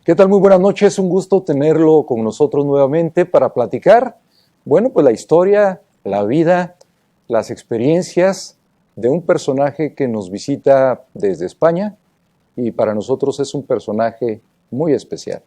¿Qué tal? Muy buenas noches, un gusto tenerlo con nosotros nuevamente para platicar, bueno, pues la historia, la vida, las experiencias de un personaje que nos visita desde España y para nosotros es un personaje muy especial.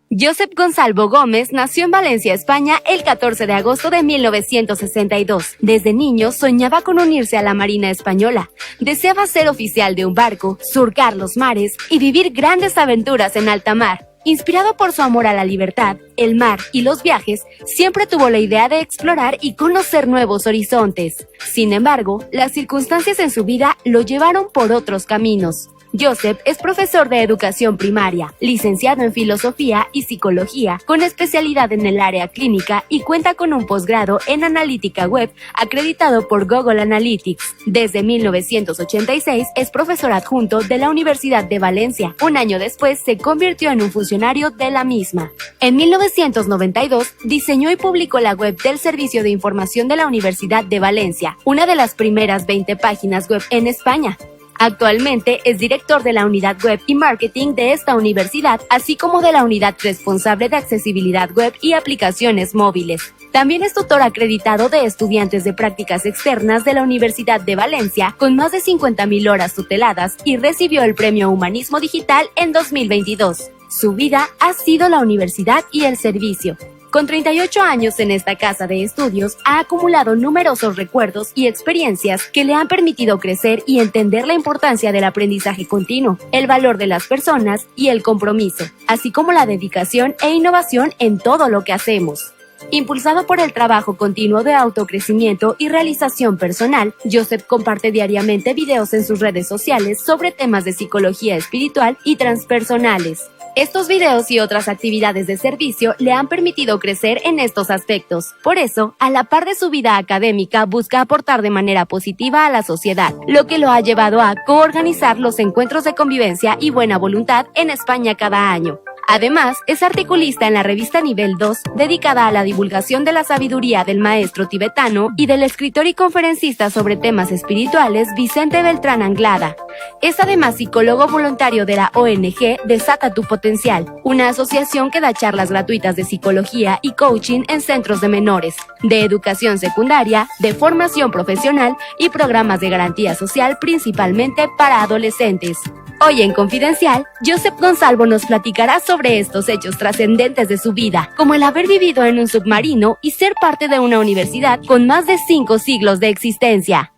Josep Gonzalvo Gómez nació en Valencia, España, el 14 de agosto de 1962. Desde niño soñaba con unirse a la Marina Española. Deseaba ser oficial de un barco, surcar los mares y vivir grandes aventuras en alta mar. Inspirado por su amor a la libertad, el mar y los viajes, siempre tuvo la idea de explorar y conocer nuevos horizontes. Sin embargo, las circunstancias en su vida lo llevaron por otros caminos. Josep es profesor de educación primaria, licenciado en filosofía y psicología, con especialidad en el área clínica y cuenta con un posgrado en analítica web acreditado por Google Analytics. Desde 1986 es profesor adjunto de la Universidad de Valencia. Un año después se convirtió en un funcionario de la misma. En 1992 diseñó y publicó la web del Servicio de Información de la Universidad de Valencia, una de las primeras 20 páginas web en España. Actualmente es director de la unidad web y marketing de esta universidad, así como de la unidad responsable de accesibilidad web y aplicaciones móviles. También es tutor acreditado de estudiantes de prácticas externas de la Universidad de Valencia, con más de 50,000 horas tuteladas, y recibió el Premio Humanismo Digital en 2022. Su vida ha sido la universidad y el servicio. Con 38 años en esta casa de estudios, ha acumulado numerosos recuerdos y experiencias que le han permitido crecer y entender la importancia del aprendizaje continuo, el valor de las personas y el compromiso, así como la dedicación e innovación en todo lo que hacemos. Impulsado por el trabajo continuo de autocrecimiento y realización personal, Josep comparte diariamente videos en sus redes sociales sobre temas de psicología espiritual y transpersonales. Estos videos y otras actividades de servicio le han permitido crecer en estos aspectos. Por eso, a la par de su vida académica, busca aportar de manera positiva a la sociedad, lo que lo ha llevado a coorganizar los encuentros de convivencia y buena voluntad en España cada año. Además, es articulista en la revista Nivel 2, dedicada a la divulgación de la sabiduría del maestro tibetano y del escritor y conferencista sobre temas espirituales Vicente Beltrán Anglada. Es además psicólogo voluntario de la ONG Desata tu Potencial, una asociación que da charlas gratuitas de psicología y coaching en centros de menores, de educación secundaria, de formación profesional y programas de garantía social principalmente para adolescentes. Hoy en Confidencial, Josep Gonzalvo nos platicará sobre estos hechos trascendentes de su vida, como el haber vivido en un submarino y ser parte de una universidad con más de 5 siglos de existencia.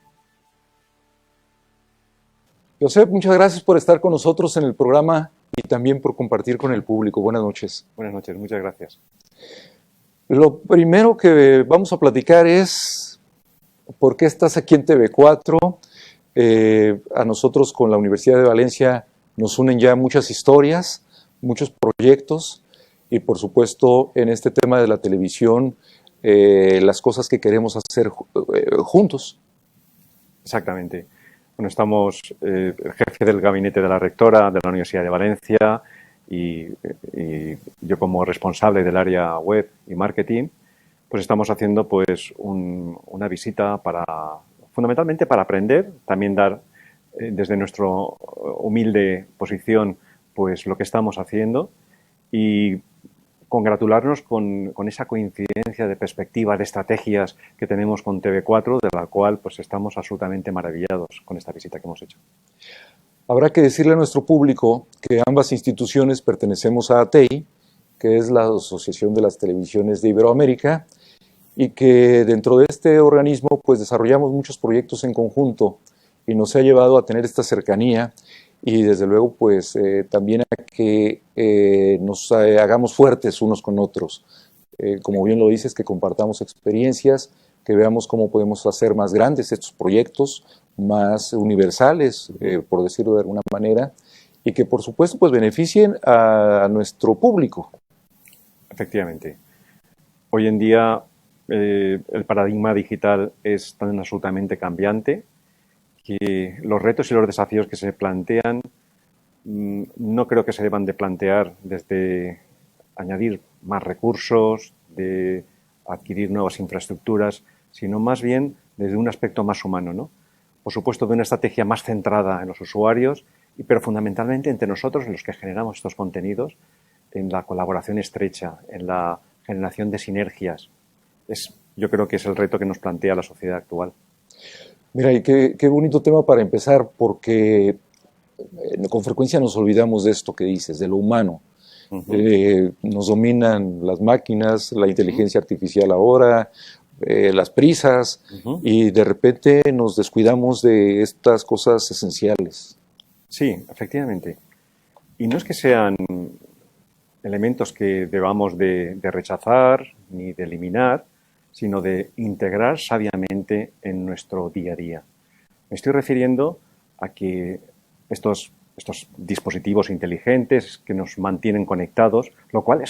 Josep, muchas gracias por estar con nosotros en el programa y también por compartir con el público. Buenas noches. Buenas noches, muchas gracias. Lo primero que vamos a platicar es por qué estás aquí en TV4. A nosotros con la Universidad de Valencia nos unen ya muchas historias, muchos proyectos y por supuesto en este tema de la televisión las cosas que queremos hacer juntos. Exactamente. Bueno, estamos el jefe del gabinete de la rectora de la Universidad de Valencia y yo como responsable del área web y marketing, pues estamos haciendo pues una visita fundamentalmente para aprender, también dar desde nuestra humilde posición pues lo que estamos haciendo y congratularnos con esa coincidencia de perspectiva, de estrategias que tenemos con TV4, de la cual pues estamos absolutamente maravillados con esta visita que hemos hecho. Habrá que decirle a nuestro público que ambas instituciones pertenecemos a ATEI, que es la Asociación de las Televisiones de Iberoamérica, y que dentro de este organismo pues desarrollamos muchos proyectos en conjunto y nos ha llevado a tener esta cercanía y desde luego pues también a que nos hagamos fuertes unos con otros. Como bien lo dices, que compartamos experiencias, que veamos cómo podemos hacer más grandes estos proyectos, más universales, por decirlo de alguna manera, y que por supuesto pues beneficien a nuestro público. Efectivamente. Hoy en día el paradigma digital es tan absolutamente cambiante que los retos y los desafíos que se plantean no creo que se deban de plantear desde añadir más recursos, de adquirir nuevas infraestructuras, sino más bien desde un aspecto más humano, ¿no? Por supuesto, de una estrategia más centrada en los usuarios pero fundamentalmente entre nosotros, los que generamos estos contenidos, en la colaboración estrecha, en la generación de sinergias. Yo creo que es el reto que nos plantea la sociedad actual. Mira, y qué bonito tema para empezar, porque con frecuencia nos olvidamos de esto que dices, de lo humano. Nos dominan las máquinas, la inteligencia artificial ahora, las prisas, y de repente nos descuidamos de estas cosas esenciales. Sí, efectivamente. Y no es que sean elementos que debamos de rechazar ni de eliminar, sino de integrar sabiamente en nuestro día a día. Me estoy refiriendo a que estos dispositivos inteligentes que nos mantienen conectados, lo cual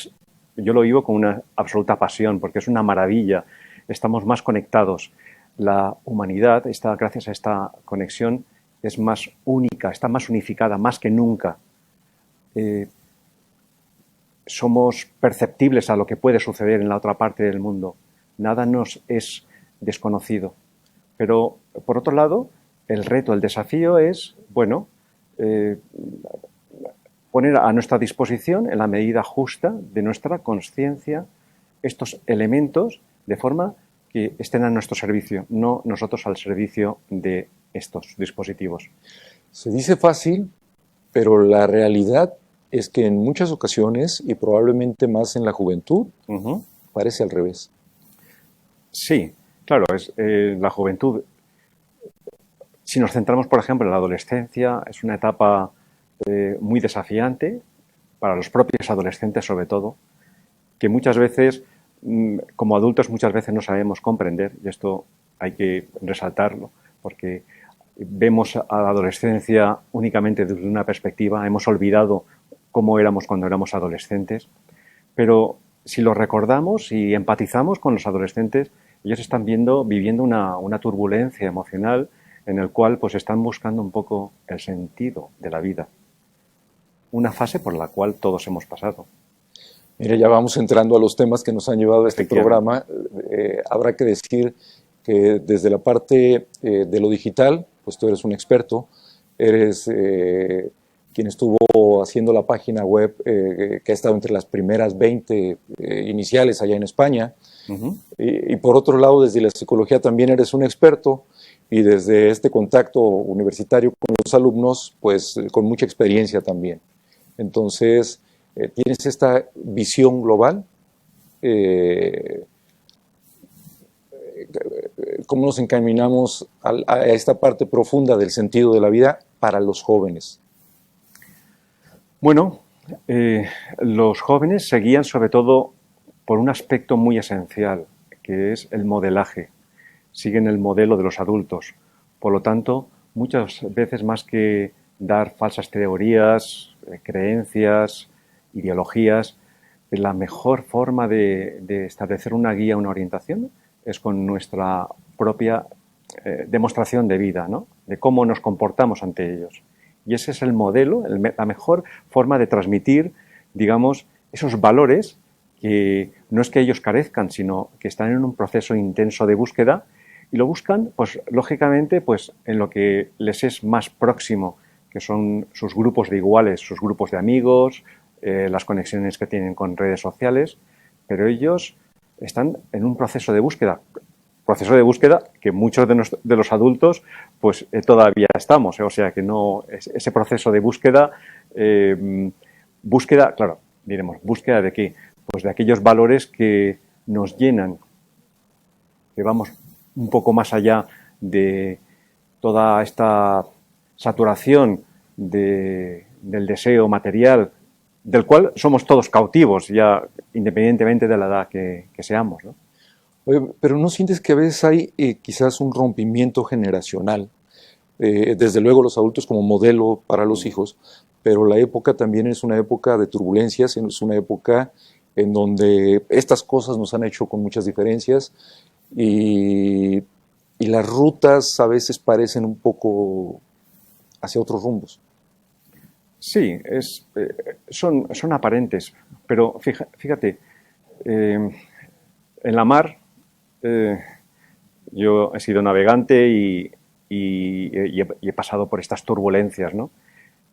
yo lo vivo con una absoluta pasión, porque es una maravilla. Estamos más conectados. La humanidad, gracias a esta conexión, es más única, está más unificada, más que nunca. Somos perceptibles a lo que puede suceder en la otra parte del mundo. Nada nos es desconocido. Pero, por otro lado, el reto, el desafío es, poner a nuestra disposición, en la medida justa de nuestra consciencia, estos elementos de forma que estén a nuestro servicio, no nosotros al servicio de estos dispositivos. Se dice fácil, pero la realidad es que en muchas ocasiones, y probablemente más en la juventud, parece al revés. Sí, claro, la juventud. Si nos centramos, por ejemplo, en la adolescencia, es una etapa muy desafiante para los propios adolescentes, sobre todo, que muchas veces, como adultos, muchas veces no sabemos comprender, y esto hay que resaltarlo, porque vemos a la adolescencia únicamente desde una perspectiva, hemos olvidado cómo éramos cuando éramos adolescentes, pero si lo recordamos y empatizamos con los adolescentes, ellos están viviendo una turbulencia emocional en el cual pues están buscando un poco el sentido de la vida. Una fase por la cual todos hemos pasado. Mire, ya vamos entrando a los temas que nos han llevado a este programa. Habrá que decir que desde la parte de lo digital, pues tú eres un experto, eres quien estuvo haciendo la página web que ha estado entre las primeras 20 iniciales allá en España. Y por otro lado, desde la psicología también eres un experto, y desde este contacto universitario con los alumnos, pues con mucha experiencia también. Entonces, tienes esta visión global. ¿Cómo nos encaminamos a esta parte profunda del sentido de la vida para los jóvenes? Bueno, los jóvenes se guían sobre todo por un aspecto muy esencial, que es el modelaje. Siguen el modelo de los adultos. Por lo tanto, muchas veces más que dar falsas teorías, creencias, ideologías, la mejor forma de establecer una guía, una orientación, es con nuestra propia demostración de vida, ¿no? De cómo nos comportamos ante ellos. Y ese es el modelo, la mejor forma de transmitir, digamos, esos valores que no es que ellos carezcan, sino que están en un proceso intenso de búsqueda, y lo buscan, pues lógicamente, pues en lo que les es más próximo, que son sus grupos de iguales, sus grupos de amigos, las conexiones que tienen con redes sociales, pero ellos están en un proceso de búsqueda que muchos de los adultos pues todavía estamos, o sea que no, ese proceso de búsqueda, claro, diremos, ¿búsqueda de qué? Pues de aquellos valores que nos llenan, que vamos un poco más allá de toda esta saturación del deseo material, del cual somos todos cautivos, ya independientemente de la edad que seamos, ¿no? Oye, pero ¿no sientes que a veces hay quizás un rompimiento generacional? Desde luego los adultos como modelo para los hijos, pero la época también es una época de turbulencias, es una época en donde estas cosas nos han hecho con muchas diferencias, y las rutas a veces parecen un poco hacia otros rumbos. Sí, son aparentes, pero fíjate, en la mar yo he sido navegante y he pasado por estas turbulencias, ¿no?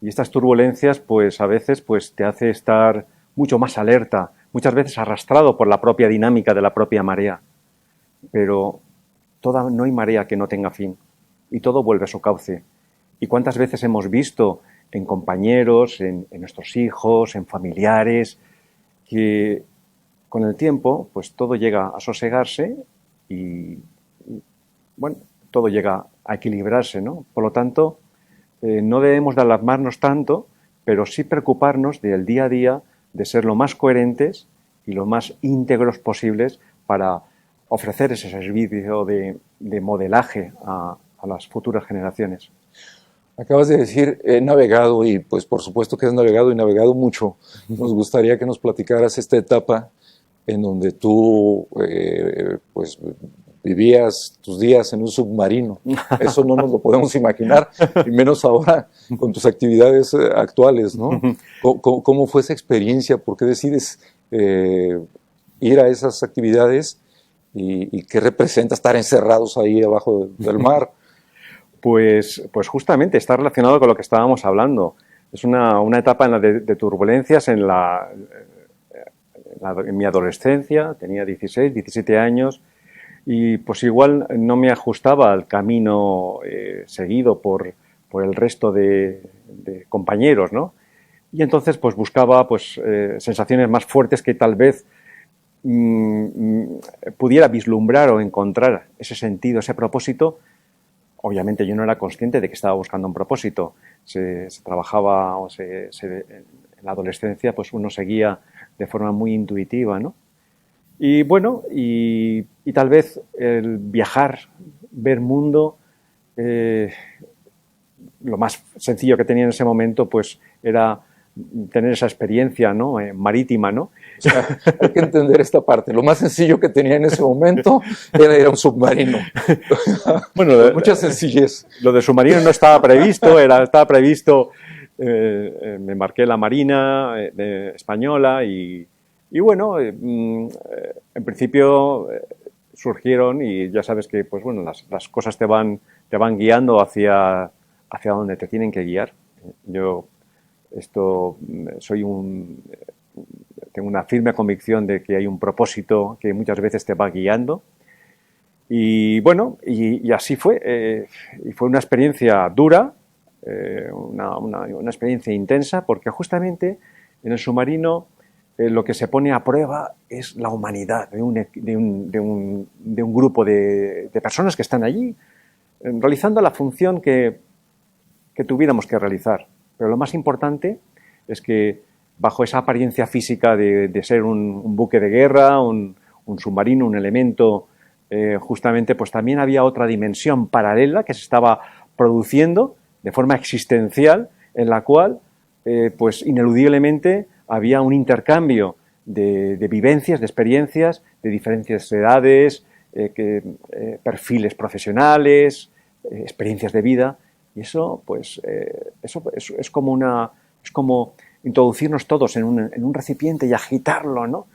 Y estas turbulencias, pues a veces pues, te hace estar mucho más alerta, muchas veces arrastrado por la propia dinámica de la propia marea. Pero no hay marea que no tenga fin y todo vuelve a su cauce. ¿Y cuántas veces hemos visto en compañeros, en nuestros hijos, en familiares, que con el tiempo pues todo llega a sosegarse y bueno, todo llega a equilibrarse, ¿no? Por lo tanto, no debemos de alarmarnos tanto, pero sí preocuparnos del día a día, de ser lo más coherentes y lo más íntegros posibles para ofrecer ese servicio de modelaje a las futuras generaciones. Acabas de decir, he navegado y pues por supuesto que has navegado y navegado mucho. Nos gustaría que nos platicaras esta etapa en donde tú pues vivías tus días en un submarino. Eso no nos lo podemos imaginar, y menos ahora con tus actividades actuales, ¿no? ¿Cómo fue esa experiencia? ¿Por qué decides ir a esas actividades? ¿Y qué representa estar encerrados ahí abajo del mar? Pues justamente está relacionado con lo que estábamos hablando. Es una etapa de turbulencias en mi adolescencia, tenía 16, 17 años, y pues igual no me ajustaba al camino seguido por el resto de compañeros, ¿no? Y entonces pues buscaba pues sensaciones más fuertes que tal vez pudiera vislumbrar o encontrar ese sentido, ese propósito. Obviamente yo no era consciente de que estaba buscando un propósito. Se trabajaba en la adolescencia, pues uno seguía de forma muy intuitiva, ¿no? Y bueno, y tal vez el viajar, ver mundo, lo más sencillo que tenía en ese momento, pues era tener esa experiencia, ¿no? Marítima, ¿no? O sea, hay que entender esta parte. Lo más sencillo que tenía en ese momento era ir a un submarino. Bueno, mucha sencillez. Lo de submarino no estaba previsto, estaba previsto, me embarqué la Marina española y bueno, en principio surgieron y ya sabes que pues bueno, las cosas te van guiando hacia donde te tienen que guiar. Yo tengo una firme convicción de que hay un propósito que muchas veces te va guiando. Y bueno, y así fue. Y fue una experiencia dura, una experiencia intensa, porque justamente en el submarino lo que se pone a prueba es la humanidad de un grupo de personas que están allí realizando la función que tuviéramos que realizar. Pero lo más importante es que bajo esa apariencia física de ser un buque de guerra, un submarino, un elemento, justamente pues también había otra dimensión paralela que se estaba produciendo de forma existencial, en la cual pues ineludiblemente había un intercambio de vivencias, de experiencias, de diferentes edades, perfiles profesionales, experiencias de vida. Y eso, pues, eso es como introducirnos todos en un recipiente y agitarlo, ¿no?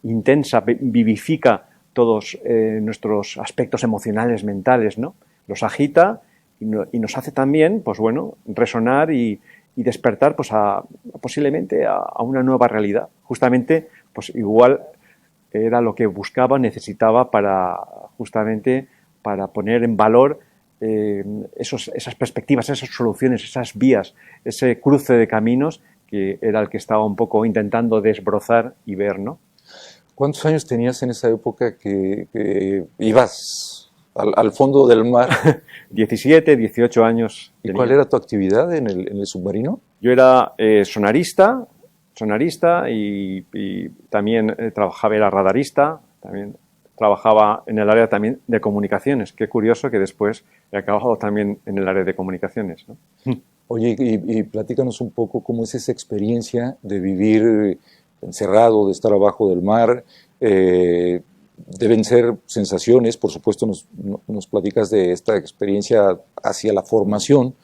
Intensa, vivifica todos nuestros aspectos emocionales, mentales, ¿no? Los agita y nos hace también, pues bueno, resonar y despertar, pues posiblemente a una nueva realidad. Justamente, pues igual era lo que buscaba, necesitaba para poner en valor esas perspectivas, esas soluciones, esas vías, ese cruce de caminos que era el que estaba un poco intentando desbrozar y ver, ¿no? ¿Cuántos años tenías en esa época que ibas al fondo del mar? 17, 18 años. ¿Y cuál era tu actividad en el submarino? Yo era sonarista y también era radarista, también trabajaba en el área también de comunicaciones. Qué curioso que después he acabado también en el área de comunicaciones, ¿no? Oye, y platícanos un poco cómo es esa experiencia de vivir encerrado, de estar abajo del mar. Deben ser sensaciones, por supuesto nos platicas de esta experiencia hacia la formación,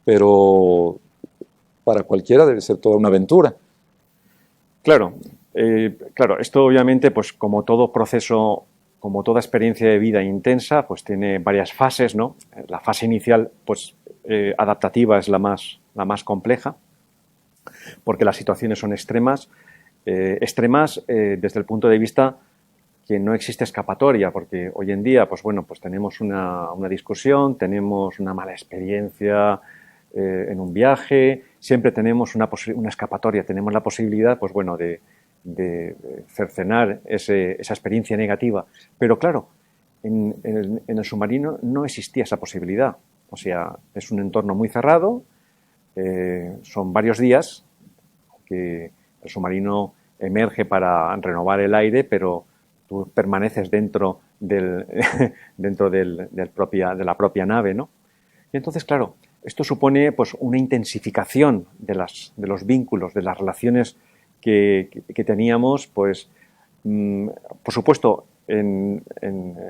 pero para cualquiera debe ser toda una aventura. Claro, esto obviamente, pues como todo proceso, como toda experiencia de vida intensa, pues tiene varias fases, ¿no? La fase inicial, pues adaptativa es la más la más compleja, porque las situaciones son extremas, desde el punto de vista que no existe escapatoria, porque hoy en día, pues bueno, pues tenemos una discusión, tenemos una mala experiencia en un viaje, siempre tenemos una escapatoria, tenemos la posibilidad, pues bueno, de cercenar esa experiencia negativa. Pero claro, en el submarino no existía esa posibilidad. O sea, es un entorno muy cerrado, son varios días que el submarino emerge para renovar el aire, pero tú permaneces dentro de la propia nave, ¿no? Y entonces, claro, esto supone pues una intensificación de los vínculos, de las relaciones que teníamos, pues, por supuesto, en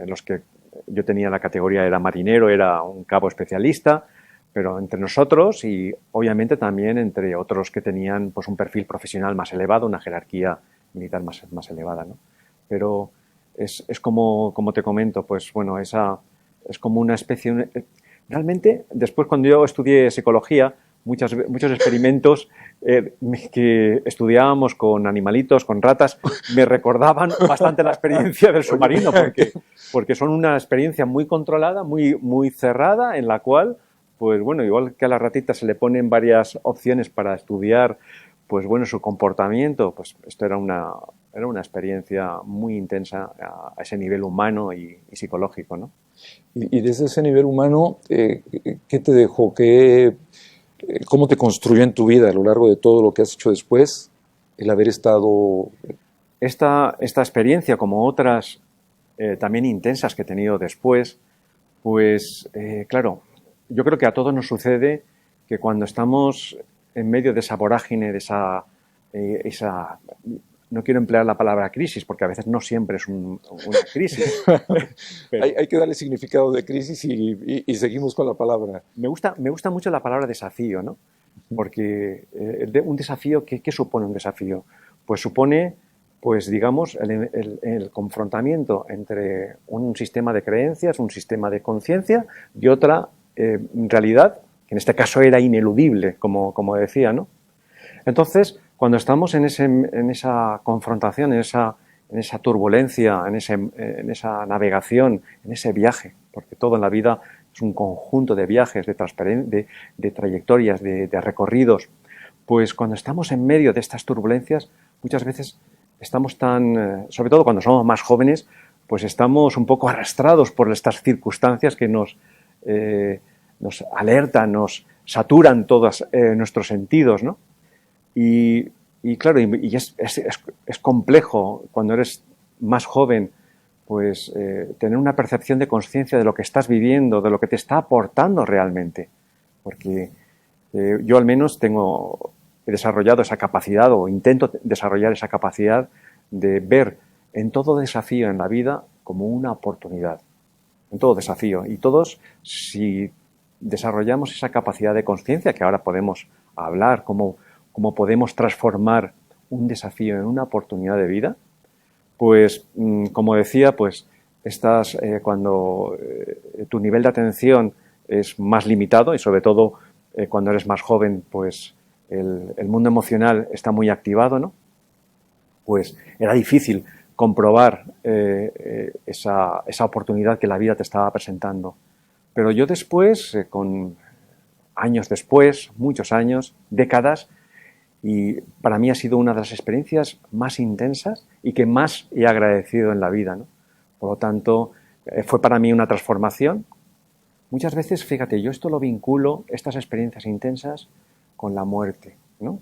los que yo tenía la categoría, era marinero, era un cabo especialista, pero entre nosotros y obviamente también entre otros que tenían pues un perfil profesional más elevado, una jerarquía militar más elevada, ¿no? Pero es como te comento, pues bueno, es como una especie... Realmente, después cuando yo estudié psicología, muchos experimentos que estudiábamos con animalitos, con ratas, me recordaban bastante la experiencia del submarino, porque son una experiencia muy controlada, muy cerrada, en la cual, pues bueno, igual que a las ratitas se le ponen varias opciones para estudiar, pues bueno, su comportamiento, pues esto era una experiencia muy intensa a ese nivel humano y psicológico, ¿no? Y desde ese nivel humano, ¿qué te dejó? ¿Cómo te construyó en tu vida a lo largo de todo lo que has hecho después el haber estado...? Esta experiencia, como otras también intensas que he tenido después, pues claro, yo creo que a todos nos sucede que cuando estamos en medio de esa vorágine, de esa no quiero emplear la palabra crisis, porque a veces no siempre es una crisis. Pero hay que darle significado de crisis y seguimos con la palabra. Me gusta mucho la palabra desafío, ¿no? Porque un desafío, ¿qué supone un desafío? Pues supone, pues digamos, el confrontamiento entre un sistema de creencias, un sistema de conciencia y otra realidad, que en este caso era ineludible, como decía, ¿no? Entonces, cuando estamos en esa confrontación, en esa turbulencia, en esa navegación, en ese viaje, porque todo en la vida es un conjunto de viajes, de trayectorias, de recorridos, pues cuando estamos en medio de estas turbulencias, muchas veces estamos sobre todo cuando somos más jóvenes, pues estamos un poco arrastrados por estas circunstancias que nos alertan, nos saturan todos nuestros sentidos, ¿no? Y claro, es complejo cuando eres más joven, pues tener una percepción de conciencia de lo que estás viviendo, de lo que te está aportando realmente. Porque yo al menos he desarrollado esa capacidad o intento desarrollar esa capacidad de ver en todo desafío en la vida como una oportunidad. En todo desafío. Y todos, si desarrollamos esa capacidad de conciencia, que ahora podemos hablar, cómo podemos transformar un desafío en una oportunidad de vida, pues, como decía, pues cuando tu nivel de atención es más limitado y sobre todo cuando eres más joven, pues el mundo emocional está muy activado, ¿no? Pues era difícil comprobar esa oportunidad que la vida te estaba presentando. Pero yo después, años después, muchos años, décadas, y para mí ha sido una de las experiencias más intensas y que más he agradecido en la vida, ¿no? Por lo tanto, fue para mí una transformación. Muchas veces, fíjate, yo esto lo vinculo, estas experiencias intensas, con la muerte, ¿no?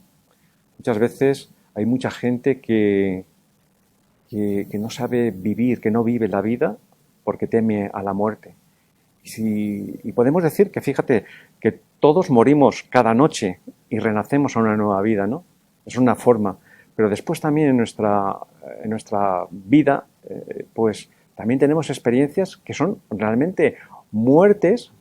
Muchas veces hay mucha gente que no sabe vivir, que no vive la vida porque teme a la muerte. Y podemos decir que, fíjate, que todos morimos cada noche y renacemos a una nueva vida, ¿no? Es una forma. Pero después también en nuestra vida, pues también tenemos experiencias que son realmente muertes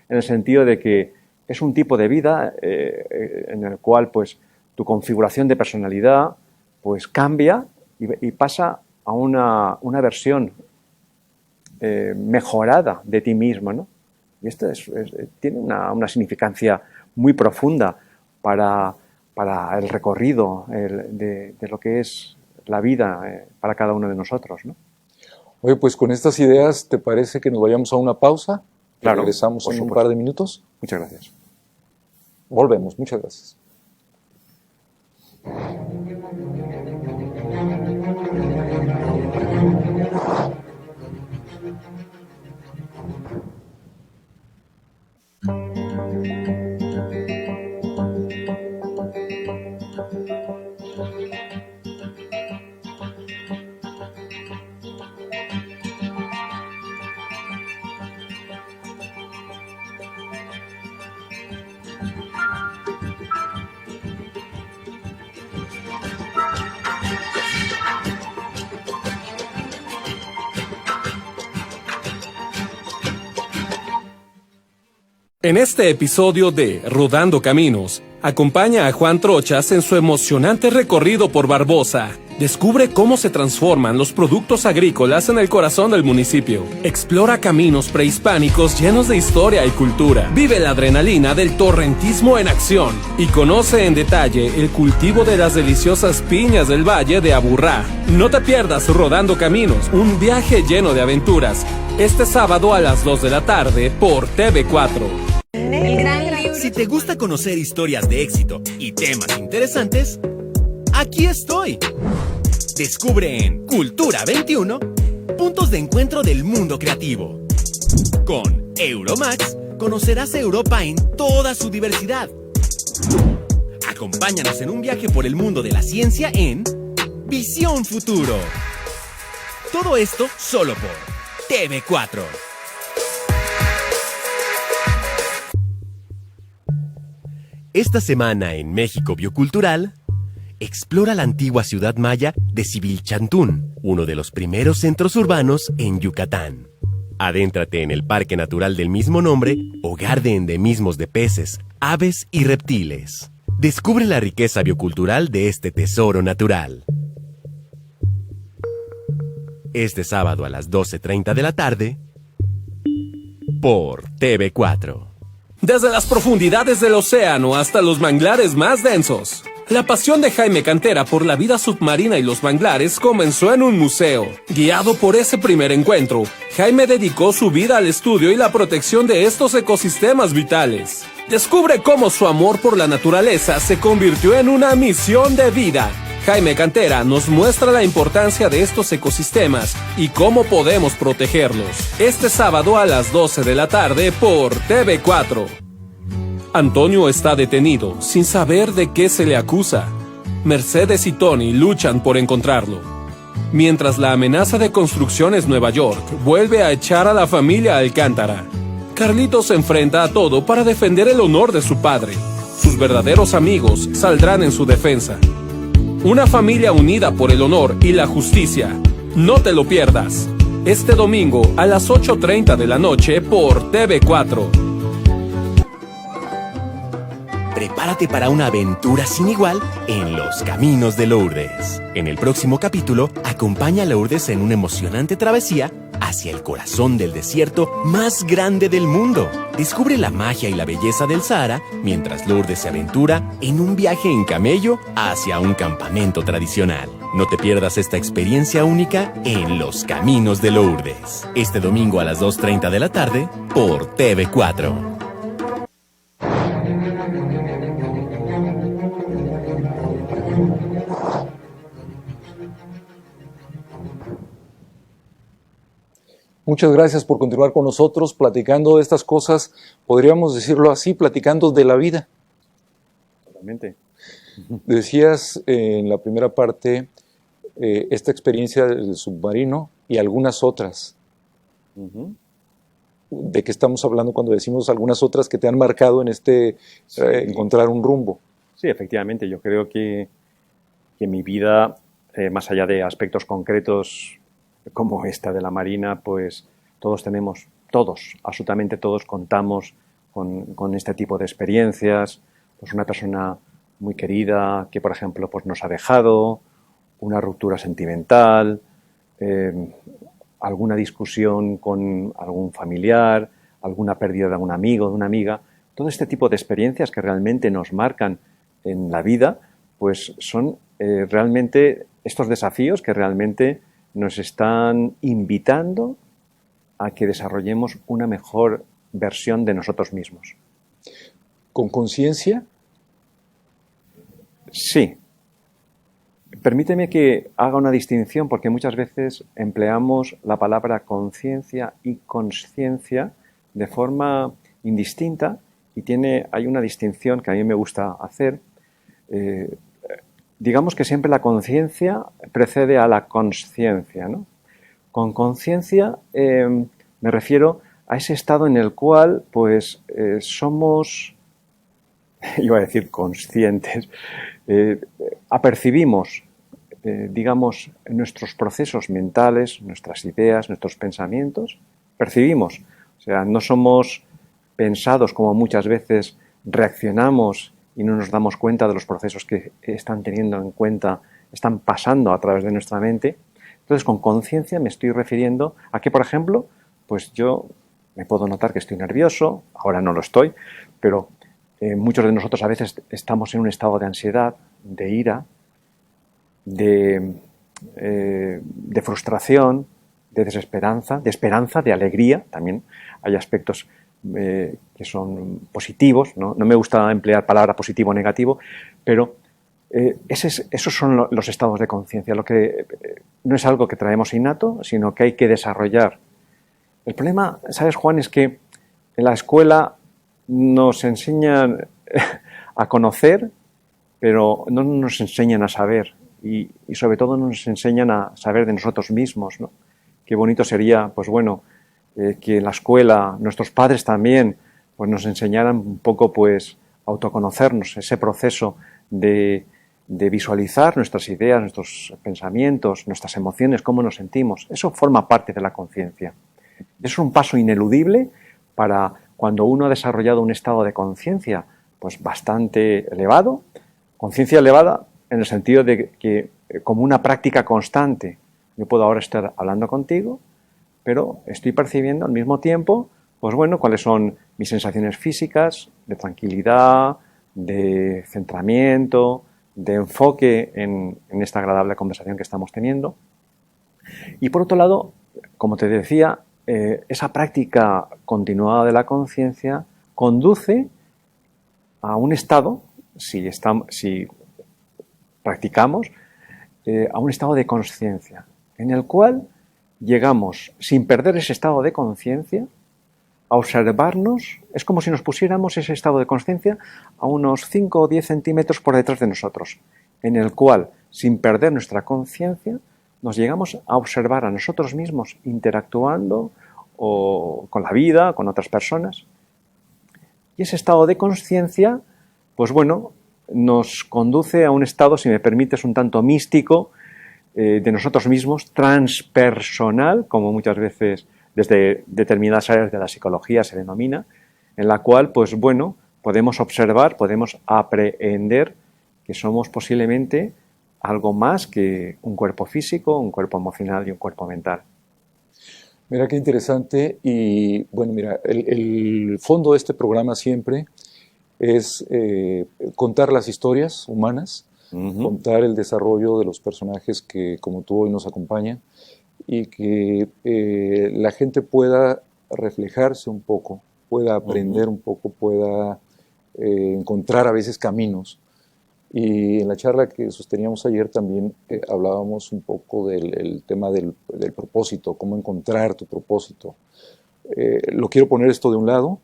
en el sentido de que es un tipo de vida en el cual, pues, tu configuración de personalidad, pues, cambia y pasa a una versión mejorada de ti mismo, ¿no? Y esto tiene una significancia muy profunda. para el recorrido de lo que es la vida para cada uno de nosotros, ¿no? Oye, pues con estas ideas, ¿te parece que nos vayamos a una pausa? Claro, Regresamos por en un supuesto. par de minutos. Muchas gracias. Volvemos. Muchas gracias. En este episodio de Rodando Caminos, acompaña a Juan Trochas en su emocionante recorrido por Barbosa. Descubre cómo se transforman los productos agrícolas en el corazón del municipio. Explora caminos prehispánicos llenos de historia y cultura. Vive la adrenalina del torrentismo en acción. Y conoce en detalle el cultivo de las deliciosas piñas del Valle de Aburrá. No te pierdas Rodando Caminos, un viaje lleno de aventuras. Este sábado a las 2 de la tarde por TV4. Si te gusta conocer historias de éxito y temas interesantes, aquí estoy. Descubre en Cultura 21 puntos de encuentro del mundo creativo. Con Euromax conocerás Europa en toda su diversidad. Acompáñanos en un viaje por el mundo de la ciencia en Visión Futuro. Todo esto solo por TV4. Esta semana en México Biocultural, explora la antigua ciudad maya de Civilchantún, uno de los primeros centros urbanos en Yucatán. Adéntrate en el Parque Natural del mismo nombre, hogar de endemismos de peces, aves y reptiles. Descubre la riqueza biocultural de este tesoro natural. Este sábado a las 12:30 de la tarde, por TV4. Desde las profundidades del océano hasta los manglares más densos. La pasión de Jaime Cantera por la vida submarina y los manglares comenzó en un museo. Guiado por ese primer encuentro, Jaime dedicó su vida al estudio y la protección de estos ecosistemas vitales. Descubre cómo su amor por la naturaleza se convirtió en una misión de vida. Jaime Cantera nos muestra la importancia de estos ecosistemas y cómo podemos protegerlos. Este sábado a las 12 de la tarde por TV4. Antonio está detenido, sin saber de qué se le acusa. Mercedes y Tony luchan por encontrarlo. Mientras la amenaza de construcciones Nueva York vuelve a echar a la familia Alcántara, Carlitos se enfrenta a todo para defender el honor de su padre. Sus verdaderos amigos saldrán en su defensa. Una familia unida por el honor y la justicia. No te lo pierdas. Este domingo a las 8:30 de la noche por TV4. Prepárate para una aventura sin igual en los caminos de Lourdes. En el próximo capítulo, acompaña a Lourdes en una emocionante travesía hacia el corazón del desierto más grande del mundo. Descubre la magia y la belleza del Sahara mientras Lourdes se aventura en un viaje en camello hacia un campamento tradicional. No te pierdas esta experiencia única en los caminos de Lourdes. Este domingo a las 2:30 de la tarde por TV4. Muchas gracias por continuar con nosotros platicando de estas cosas, podríamos decirlo así, platicando de la vida. Totalmente. Decías en la primera parte esta experiencia del submarino y algunas otras. Uh-huh. ¿De qué estamos hablando cuando decimos algunas otras que te han marcado en encontrar un rumbo? Sí, efectivamente. Yo creo que mi vida, más allá de aspectos concretos como esta de la Marina, pues absolutamente todos contamos con este tipo de experiencias. Pues una persona muy querida que, por ejemplo, pues nos ha dejado, una ruptura sentimental, alguna discusión con algún familiar, alguna pérdida de un amigo, de una amiga. Todo este tipo de experiencias que realmente nos marcan en la vida, pues son realmente estos desafíos que realmente nos están invitando a que desarrollemos una mejor versión de nosotros mismos. ¿Con conciencia? Sí. Permíteme que haga una distinción porque muchas veces empleamos la palabra conciencia y consciencia de forma indistinta y hay una distinción que a mí me gusta hacer. Digamos que siempre la conciencia precede a la consciencia, ¿no? Con conciencia me refiero a ese estado en el cual pues somos, iba a decir conscientes, apercibimos, digamos, nuestros procesos mentales, nuestras ideas, nuestros pensamientos, percibimos. O sea, no somos pensados como muchas veces reaccionamos y no nos damos cuenta de los procesos que están teniendo en cuenta, están pasando a través de nuestra mente. Entonces, con conciencia me estoy refiriendo a que, por ejemplo, pues yo me puedo notar que estoy nervioso, ahora no lo estoy, pero muchos de nosotros a veces estamos en un estado de ansiedad, de ira, de frustración, de desesperanza, de esperanza, de alegría. También hay aspectos que son positivos, ¿no? No me gusta emplear palabra positivo o negativo, pero esos son los estados de conciencia. Lo que no es algo que traemos innato, sino que hay que desarrollar. El problema, ¿sabes, Juan? Es que en la escuela nos enseñan a conocer, pero no nos enseñan a saber y sobre todo nos enseñan a saber de nosotros mismos, ¿no? Qué bonito sería, pues bueno, que en la escuela nuestros padres también pues nos enseñaran un poco pues a autoconocernos, ese proceso de visualizar nuestras ideas, nuestros pensamientos, nuestras emociones, cómo nos sentimos. Eso forma parte de la conciencia. Es un paso ineludible para cuando uno ha desarrollado un estado de conciencia pues bastante elevado, conciencia elevada en el sentido de que como una práctica constante. Yo puedo ahora estar hablando contigo, pero estoy percibiendo al mismo tiempo, pues bueno, cuáles son mis sensaciones físicas, de tranquilidad, de centramiento, de enfoque en esta agradable conversación que estamos teniendo. Y por otro lado, como te decía, esa práctica continuada de la conciencia conduce a un estado, si practicamos, a un estado de consciencia, en el cual llegamos, sin perder ese estado de conciencia, a observarnos. Es como si nos pusiéramos ese estado de conciencia a unos 5 o 10 centímetros por detrás de nosotros, en el cual, sin perder nuestra conciencia, nos llegamos a observar a nosotros mismos interactuando o con la vida, con otras personas. Y ese estado de conciencia, pues bueno, nos conduce a un estado, si me permites, un tanto místico, de nosotros mismos, transpersonal, como muchas veces desde determinadas áreas de la psicología se denomina, en la cual, pues bueno, podemos observar, podemos aprehender que somos posiblemente algo más que un cuerpo físico, un cuerpo emocional y un cuerpo mental. Mira qué interesante. Y bueno, mira, el fondo de este programa siempre es contar las historias humanas, contar el desarrollo de los personajes que, como tú hoy, nos acompañan, y que la gente pueda reflejarse un poco, pueda aprender un poco, pueda encontrar a veces caminos. Y en la charla que sosteníamos ayer también hablábamos un poco del tema del propósito, cómo encontrar tu propósito. Lo quiero poner esto de un lado,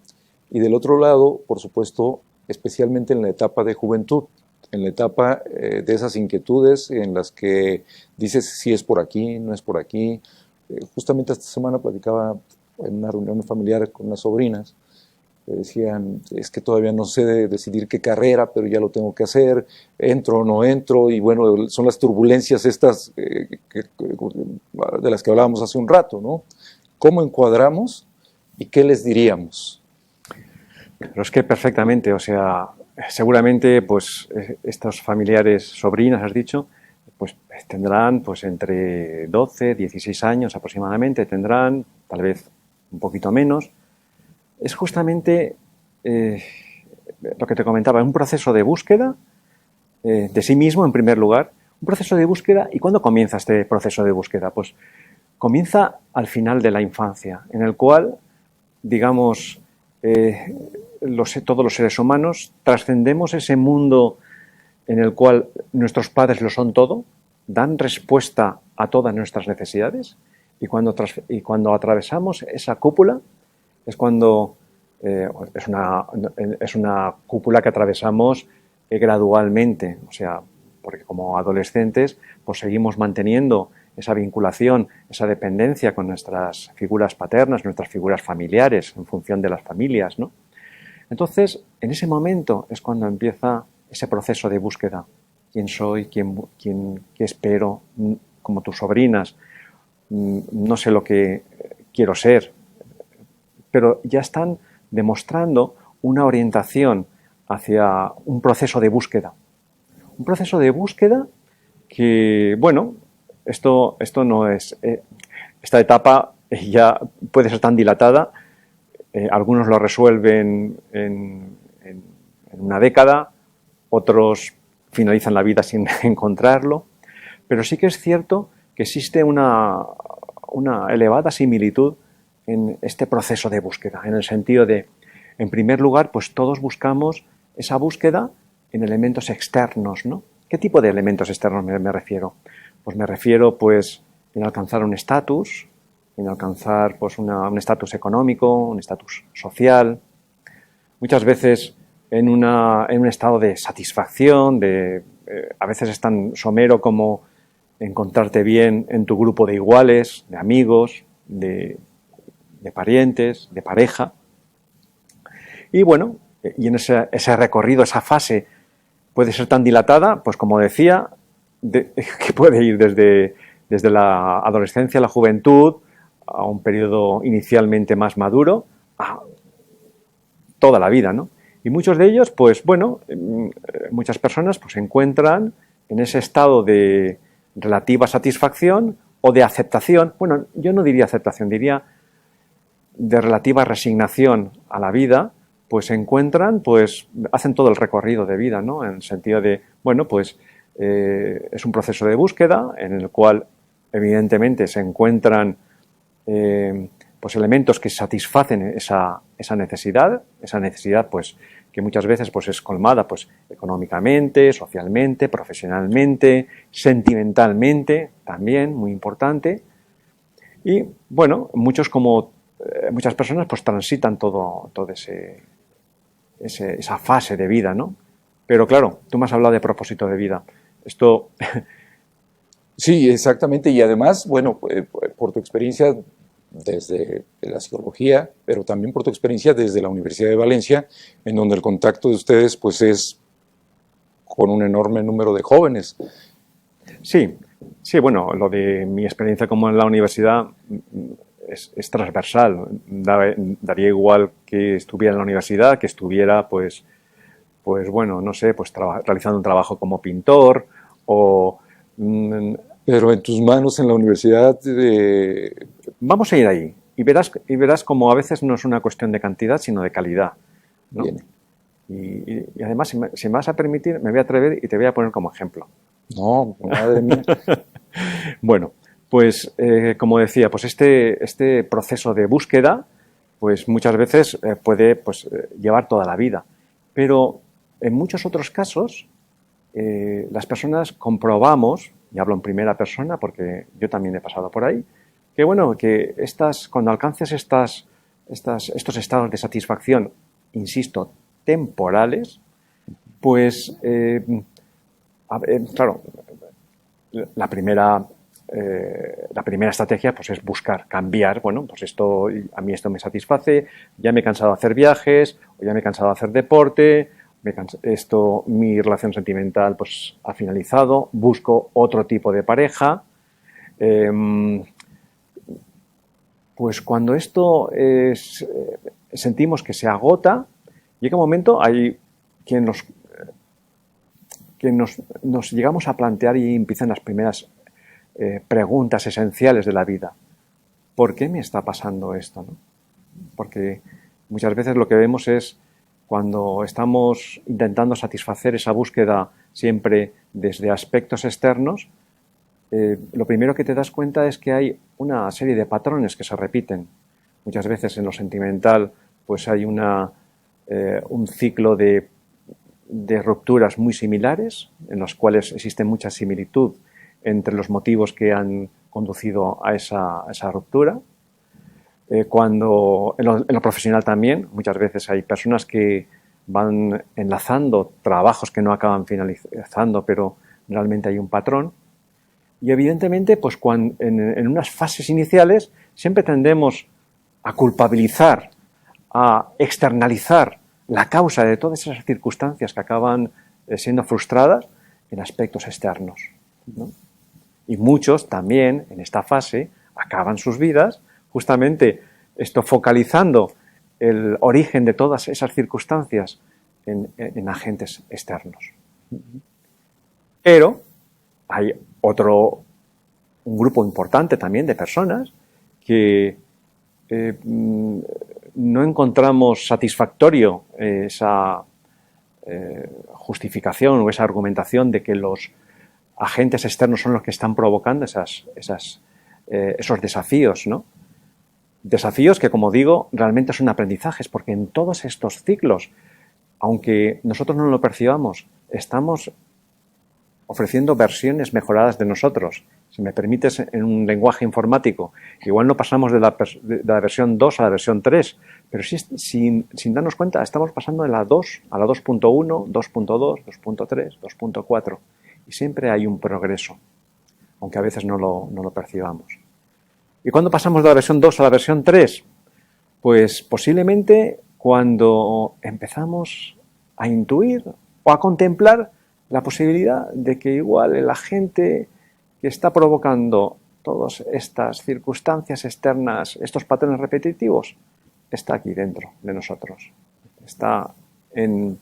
y del otro lado, por supuesto, especialmente en la etapa de juventud, en la etapa de esas inquietudes en las que dices si es por aquí, no es por aquí. Justamente esta semana platicaba en una reunión familiar con unas sobrinas, que decían, es que todavía no sé decidir qué carrera, pero ya lo tengo que hacer, entro o no entro, y bueno, son las turbulencias estas de las que hablábamos hace un rato, ¿no? ¿Cómo encuadramos y qué les diríamos? Pero es que perfectamente, o sea, seguramente pues estos familiares, sobrinas, has dicho, pues tendrán pues entre 12, 16 años aproximadamente, tendrán tal vez un poquito menos. Es justamente lo que te comentaba, un proceso de búsqueda de sí mismo en primer lugar, un proceso de búsqueda. ¿Y cuándo comienza este proceso de búsqueda? Pues comienza al final de la infancia, en el cual, digamos, todos los seres humanos trascendemos ese mundo en el cual nuestros padres lo son todo, dan respuesta a todas nuestras necesidades, y cuando atravesamos esa cúpula es cuando es una cúpula que atravesamos gradualmente, o sea, porque como adolescentes pues seguimos manteniendo esa vinculación, esa dependencia con nuestras figuras paternas, nuestras figuras familiares, en función de las familias, ¿no? Entonces, en ese momento es cuando empieza ese proceso de búsqueda. ¿Quién soy? ¿Qué espero? Como tus sobrinas, no sé lo que quiero ser, pero ya están demostrando una orientación hacia un proceso de búsqueda. Un proceso de búsqueda que, bueno, esto no es... esta etapa ya puede ser tan dilatada. Algunos lo resuelven en una década, otros finalizan la vida sin encontrarlo, pero sí que es cierto que existe una elevada similitud en este proceso de búsqueda, en el sentido de, en primer lugar, pues todos buscamos esa búsqueda en elementos externos, ¿no? ¿Qué tipo de elementos externos me refiero? Pues me refiero, pues, en alcanzar un estatus, en alcanzar, pues, un estatus económico, un estatus social, muchas veces en un estado de satisfacción, a veces es tan somero como encontrarte bien en tu grupo de iguales, de amigos, de parientes, de pareja. Y bueno, y en ese recorrido, esa fase puede ser tan dilatada, pues como decía, que puede ir desde la adolescencia, la juventud, a un periodo inicialmente más maduro, a toda la vida, ¿no? Y muchos de ellos, pues bueno, muchas personas pues se encuentran en ese estado de relativa satisfacción o de aceptación. Bueno, yo no diría aceptación, diría de relativa resignación a la vida, pues se encuentran, pues hacen todo el recorrido de vida, ¿no? En el sentido de, bueno, pues es un proceso de búsqueda en el cual evidentemente se encuentran pues elementos que satisfacen esa necesidad pues que muchas veces pues es colmada pues económicamente, socialmente, profesionalmente, sentimentalmente, también muy importante. Y bueno, muchas personas pues transitan todo esa fase de vida, ¿no? Pero claro, tú me has hablado de propósito de vida. Esto... Sí, exactamente. Y además, bueno, por tu experiencia desde la psicología, pero también por tu experiencia desde la Universidad de Valencia, en donde el contacto de ustedes pues es con un enorme número de jóvenes. Sí, bueno, lo de mi experiencia como en la universidad es transversal. Daría igual que estuviera en la universidad, que estuviera, pues bueno, no sé, pues realizando un trabajo como pintor o... Pero en tus manos en la universidad... Vamos a ir ahí y verás como a veces no es una cuestión de cantidad, sino de calidad, ¿no? Bien. Y además, si me vas a permitir, me voy a atrever y te voy a poner como ejemplo. No, madre mía. Bueno, pues como decía, pues este proceso de búsqueda, pues muchas veces puede pues, llevar toda la vida. Pero en muchos otros casos, las personas comprobamos, y hablo en primera persona porque yo también he pasado por ahí, que bueno, que cuando alcances estos estados de satisfacción, insisto, temporales, pues claro, la primera estrategia pues es buscar, cambiar. Bueno, pues a mí esto me satisface, ya me he cansado de hacer viajes, o ya me he cansado de hacer deporte, mi relación sentimental pues ha finalizado, busco otro tipo de pareja. Pues cuando esto sentimos que se agota, llega un momento, hay quien nos llegamos a plantear y empiezan las primeras preguntas esenciales de la vida. ¿Por qué me está pasando esto, no? Porque muchas veces lo que vemos es cuando estamos intentando satisfacer esa búsqueda siempre desde aspectos externos, lo primero que te das cuenta es que hay una serie de patrones que se repiten. Muchas veces en lo sentimental pues hay un ciclo de rupturas muy similares, en los cuales existe mucha similitud entre los motivos que han conducido a esa ruptura. Cuando en lo profesional también, muchas veces hay personas que van enlazando trabajos que no acaban finalizando, pero realmente hay un patrón. Y evidentemente, pues en unas fases iniciales siempre tendemos a culpabilizar, a externalizar la causa de todas esas circunstancias que acaban siendo frustradas en aspectos externos, ¿no? Y muchos también en esta fase acaban sus vidas justamente focalizando el origen de todas esas circunstancias en agentes externos. Pero hay un grupo importante también de personas que no encontramos satisfactorio esa justificación o esa argumentación de que los agentes externos son los que están provocando esos desafíos, ¿no? Desafíos que, como digo, realmente son aprendizajes, porque en todos estos ciclos, aunque nosotros no lo percibamos, estamos ofreciendo versiones mejoradas de nosotros. Si me permites, en un lenguaje informático, igual no pasamos de la versión 2 a la versión 3, pero sí, sin darnos cuenta, estamos pasando de la 2 a la 2.1, 2.2, 2.3, 2.4. Y siempre hay un progreso, aunque a veces no lo percibamos. ¿Y cuándo pasamos de la versión 2 a la versión 3? Pues posiblemente cuando empezamos a intuir o a contemplar la posibilidad de que igual el agente que está provocando todas estas circunstancias externas, estos patrones repetitivos, está aquí dentro de nosotros. Está en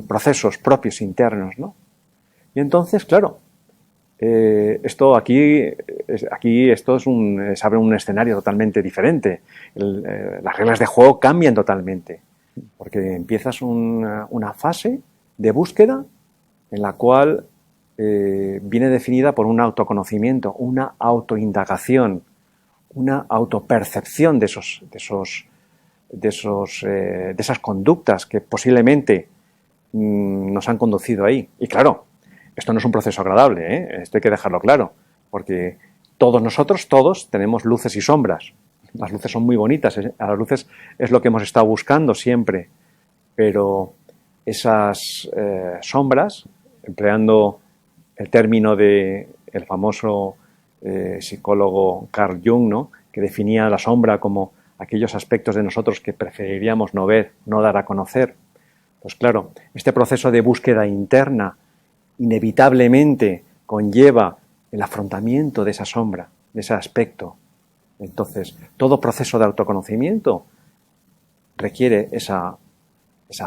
procesos propios internos, ¿no? Y entonces, claro, esto se abre un escenario totalmente diferente. Las reglas de juego cambian totalmente, porque empiezas una fase de búsqueda en la cual viene definida por un autoconocimiento, una autoindagación, una autopercepción de esas conductas que posiblemente nos han conducido ahí. Y claro, esto no es un proceso agradable, ¿eh? Esto hay que dejarlo claro, porque todos tenemos luces y sombras. Las luces son muy bonitas, a las luces es lo que hemos estado buscando siempre, pero esas sombras, empleando el término del famoso psicólogo Carl Jung, ¿no?, que definía la sombra como aquellos aspectos de nosotros que preferiríamos no ver, no dar a conocer. Pues claro, este proceso de búsqueda interna inevitablemente conlleva el afrontamiento de esa sombra, de ese aspecto. Entonces, todo proceso de autoconocimiento requiere esa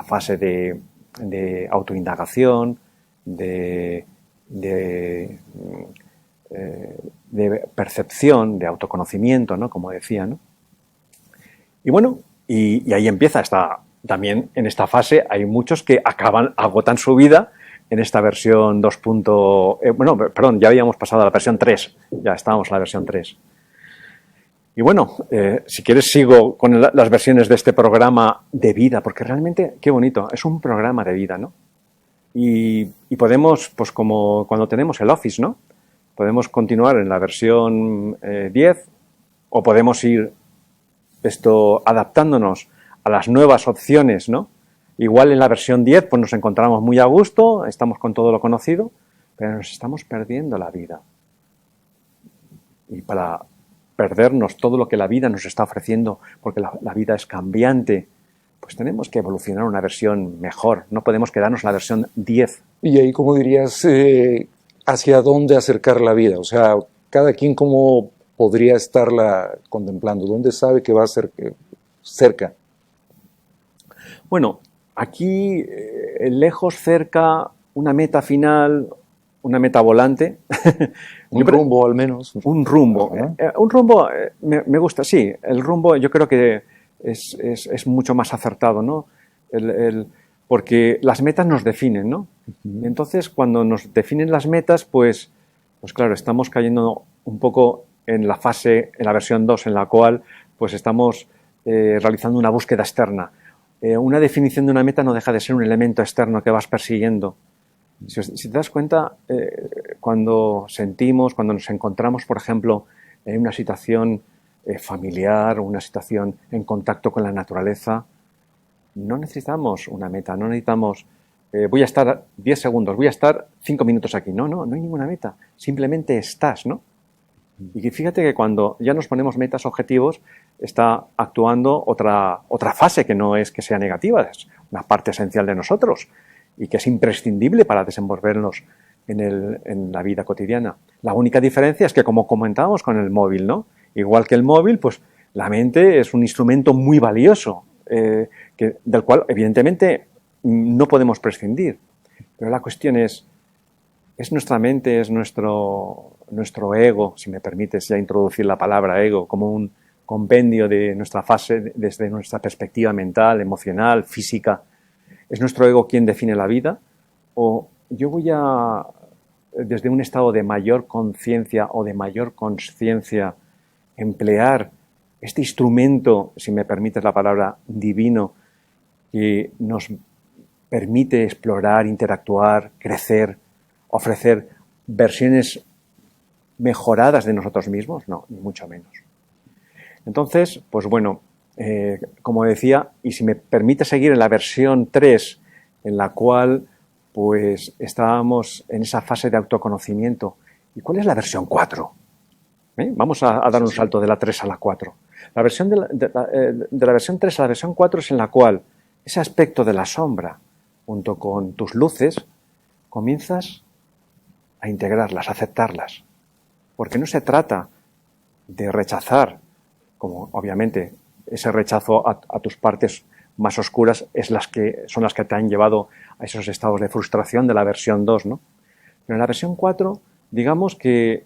fase de autoindagación, de percepción, de autoconocimiento, ¿no?, como decía, ¿no? Y bueno, y ahí empieza también en esta fase hay muchos que agotan su vida en esta versión 2. Ya habíamos pasado a la versión 3, ya estábamos en la versión 3. Y bueno, si quieres sigo con las versiones de este programa de vida, porque realmente, qué bonito, es un programa de vida, ¿no? Y podemos, pues como cuando tenemos el Office, ¿no? Podemos continuar en la versión 10 o podemos ir adaptándonos a las nuevas opciones, ¿no? Igual en la versión 10 pues nos encontramos muy a gusto, estamos con todo lo conocido, pero nos estamos perdiendo la vida. Y para perdernos todo lo que la vida nos está ofreciendo, porque la vida es cambiante, pues tenemos que evolucionar a una versión mejor. No podemos quedarnos en la versión 10. Y ahí, ¿cómo dirías, hacia dónde acercar la vida? O sea, cada quien cómo podría estarla contemplando, ¿dónde sabe que va a ser cerca? Bueno, aquí, lejos, cerca, una meta final, una meta volante. Un rumbo, al menos. Un rumbo. Un rumbo me gusta, sí. El rumbo yo creo que es mucho más acertado, ¿no? porque las metas nos definen, ¿no? Entonces, cuando nos definen las metas, pues claro, estamos cayendo un poco en la versión 2, en la cual pues estamos realizando una búsqueda externa. Una definición de una meta no deja de ser un elemento externo que vas persiguiendo. Si te das cuenta, cuando nos encontramos, por ejemplo, en una situación familiar o una situación en contacto con la naturaleza, no necesitamos una meta, no necesitamos voy a estar 10 segundos, voy a estar 5 minutos aquí. No hay ninguna meta, simplemente estás, ¿no? Y fíjate que cuando ya nos ponemos metas, objetivos, está actuando otra fase que no es que sea negativa, es una parte esencial de nosotros y que es imprescindible para desenvolvernos en la vida cotidiana. La única diferencia es que, como comentábamos con el móvil, ¿no? Igual que el móvil, pues la mente es un instrumento muy valioso, del cual evidentemente no podemos prescindir. Pero la cuestión es nuestra mente, es nuestro ego, si me permites ya introducir la palabra ego, como un compendio de nuestra fase, desde nuestra perspectiva mental, emocional, física. ¿Es nuestro ego quien define la vida? ¿O yo voy a, desde un estado de mayor conciencia o de mayor consciencia, emplear este instrumento, si me permites la palabra, divino, que nos permite explorar, interactuar, crecer, ofrecer versiones mejoradas de nosotros mismos? No, ni mucho menos. Entonces, pues bueno, como decía, y si me permite seguir en la versión 3, en la cual pues estábamos en esa fase de autoconocimiento. ¿Y cuál es la versión 4? Vamos a dar un salto de la 3 a la 4. La versión de la versión 3 a la versión 4 es en la cual ese aspecto de la sombra, junto con tus luces, comienzas a integrarlas, a aceptarlas. Porque no se trata de rechazar, como obviamente ese rechazo a tus partes más oscuras son las que te han llevado a esos estados de frustración de la versión 2, ¿no? Pero en la versión 4, digamos que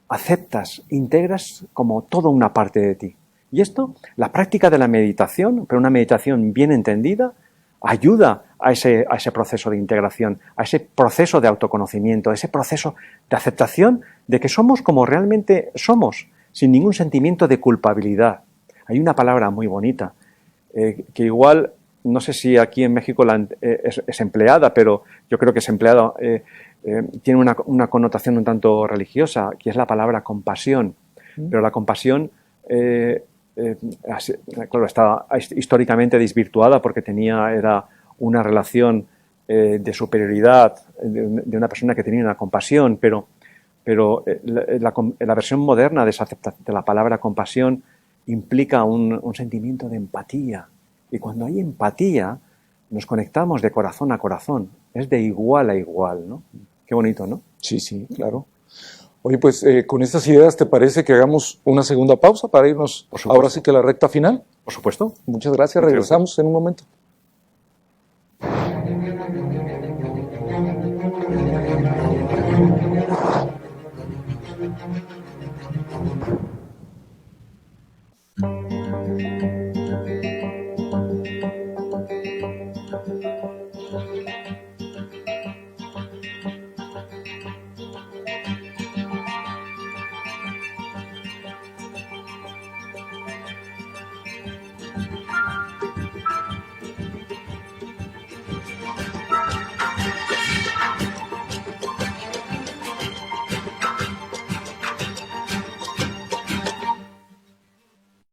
aceptas, integras como toda una parte de ti. Y esto, la práctica de la meditación, pero una meditación bien entendida, ayuda a ese proceso de integración, a ese proceso de autoconocimiento, a ese proceso de aceptación de que somos como realmente somos, sin ningún sentimiento de culpabilidad. Hay una palabra muy bonita, que igual, no sé si aquí en México es empleada, pero yo creo que es empleada, tiene una connotación un tanto religiosa, que es la palabra compasión. Pero la compasión, claro, está históricamente desvirtuada porque era una relación de superioridad de una persona que tenía una compasión, pero la versión moderna de la palabra compasión implica un sentimiento de empatía. Y cuando hay empatía, nos conectamos de corazón a corazón. Es de igual a igual, ¿no? Qué bonito, ¿no? Sí, claro. Oye, pues con estas ideas, ¿te parece que hagamos una segunda pausa para irnos ahora sí que a la recta final? Por supuesto. Muchas gracias. Regresamos en un momento.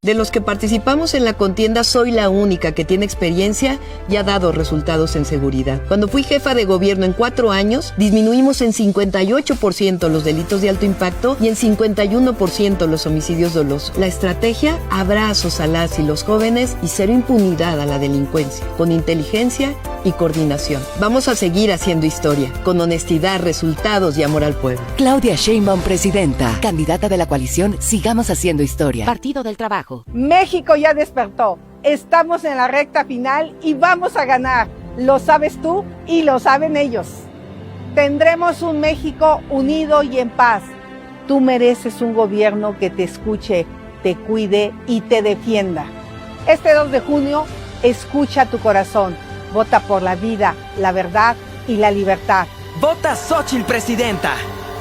De los que participamos en la contienda, soy la única que tiene experiencia y ha dado resultados en seguridad. Cuando fui jefa de gobierno en 4 años, disminuimos en 58% los delitos de alto impacto y en 51% los homicidios dolosos. La estrategia: abrazos a las y los jóvenes y cero impunidad a la delincuencia, con inteligencia y coordinación. Vamos a seguir haciendo historia, con honestidad, resultados y amor al pueblo. Claudia Sheinbaum, presidenta, candidata de la coalición Sigamos Haciendo Historia. Partido del Trabajo. México ya despertó. Estamos en la recta final y vamos a ganar. Lo sabes tú y lo saben ellos. Tendremos un México unido y en paz. Tú mereces un gobierno que te escuche, te cuide y te defienda. Este 2 de junio, escucha tu corazón. Vota por la vida, la verdad y la libertad. Vota Xóchitl Presidenta,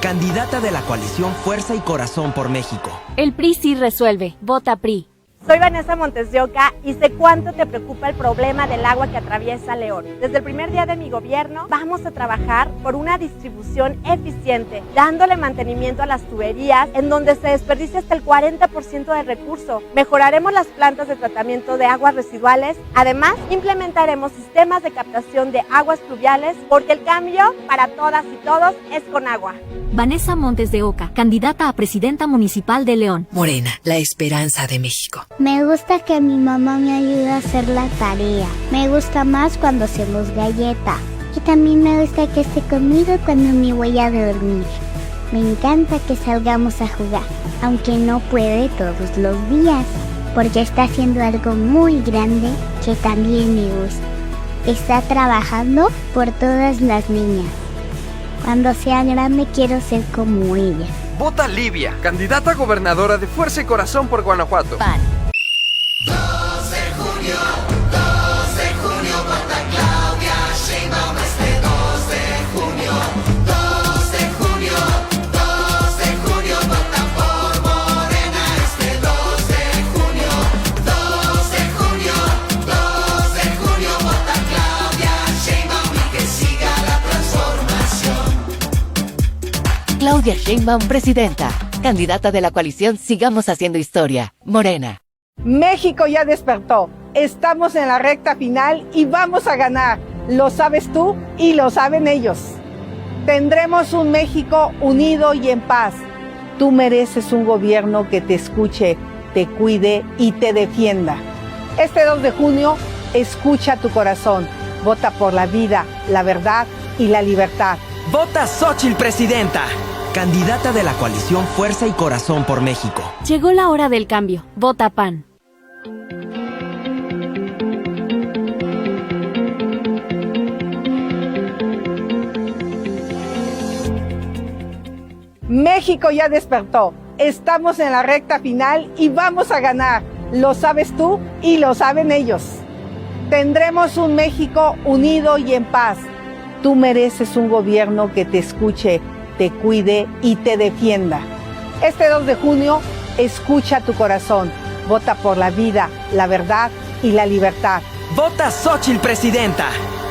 candidata de la coalición Fuerza y Corazón por México. El PRI sí resuelve. Vota PRI. Soy Vanessa Montes de Oca y sé cuánto te preocupa el problema del agua que atraviesa León. Desde el primer día de mi gobierno vamos a trabajar por una distribución eficiente, dándole mantenimiento a las tuberías en donde se desperdicia hasta el 40% del recurso. Mejoraremos las plantas de tratamiento de aguas residuales. Además, implementaremos sistemas de captación de aguas pluviales porque el cambio para todas y todos es con agua. Vanessa Montes de Oca, candidata a presidenta municipal de León. Morena, la esperanza de México. Me gusta que mi mamá me ayude a hacer la tarea. Me gusta más cuando hacemos galletas. Y también me gusta que esté conmigo cuando me voy a dormir. Me encanta que salgamos a jugar, aunque no puede todos los días, porque está haciendo algo muy grande que también me gusta. Está trabajando por todas las niñas. Cuando sea grande quiero ser como ella. Vota Livia, candidata a gobernadora de Fuerza y Corazón por Guanajuato. PAN. 2 de junio, vota Claudia Sheinbaum este 2 de junio. 2 de junio, vota por Morena este 2 de junio. 2 de junio, vota Claudia Sheinbaum y que siga la transformación. Claudia Sheinbaum, presidenta. Candidata de la coalición Sigamos Haciendo Historia. Morena. México ya despertó. Estamos en la recta final y vamos a ganar. Lo sabes tú y lo saben ellos. Tendremos un México unido y en paz. Tú mereces un gobierno que te escuche, te cuide y te defienda. Este 2 de junio, escucha tu corazón. Vota por la vida, la verdad y la libertad. Vota Xóchitl Presidenta, candidata de la coalición Fuerza y Corazón por México. Llegó la hora del cambio. Vota PAN. México ya despertó. Estamos en la recta final y vamos a ganar. Lo sabes tú y lo saben ellos. Tendremos un México unido y en paz. Tú mereces un gobierno que te escuche, te cuide y te defienda. Este 2 de junio, escucha tu corazón. Vota por la vida, la verdad y la libertad. Vota Xóchitl Presidenta,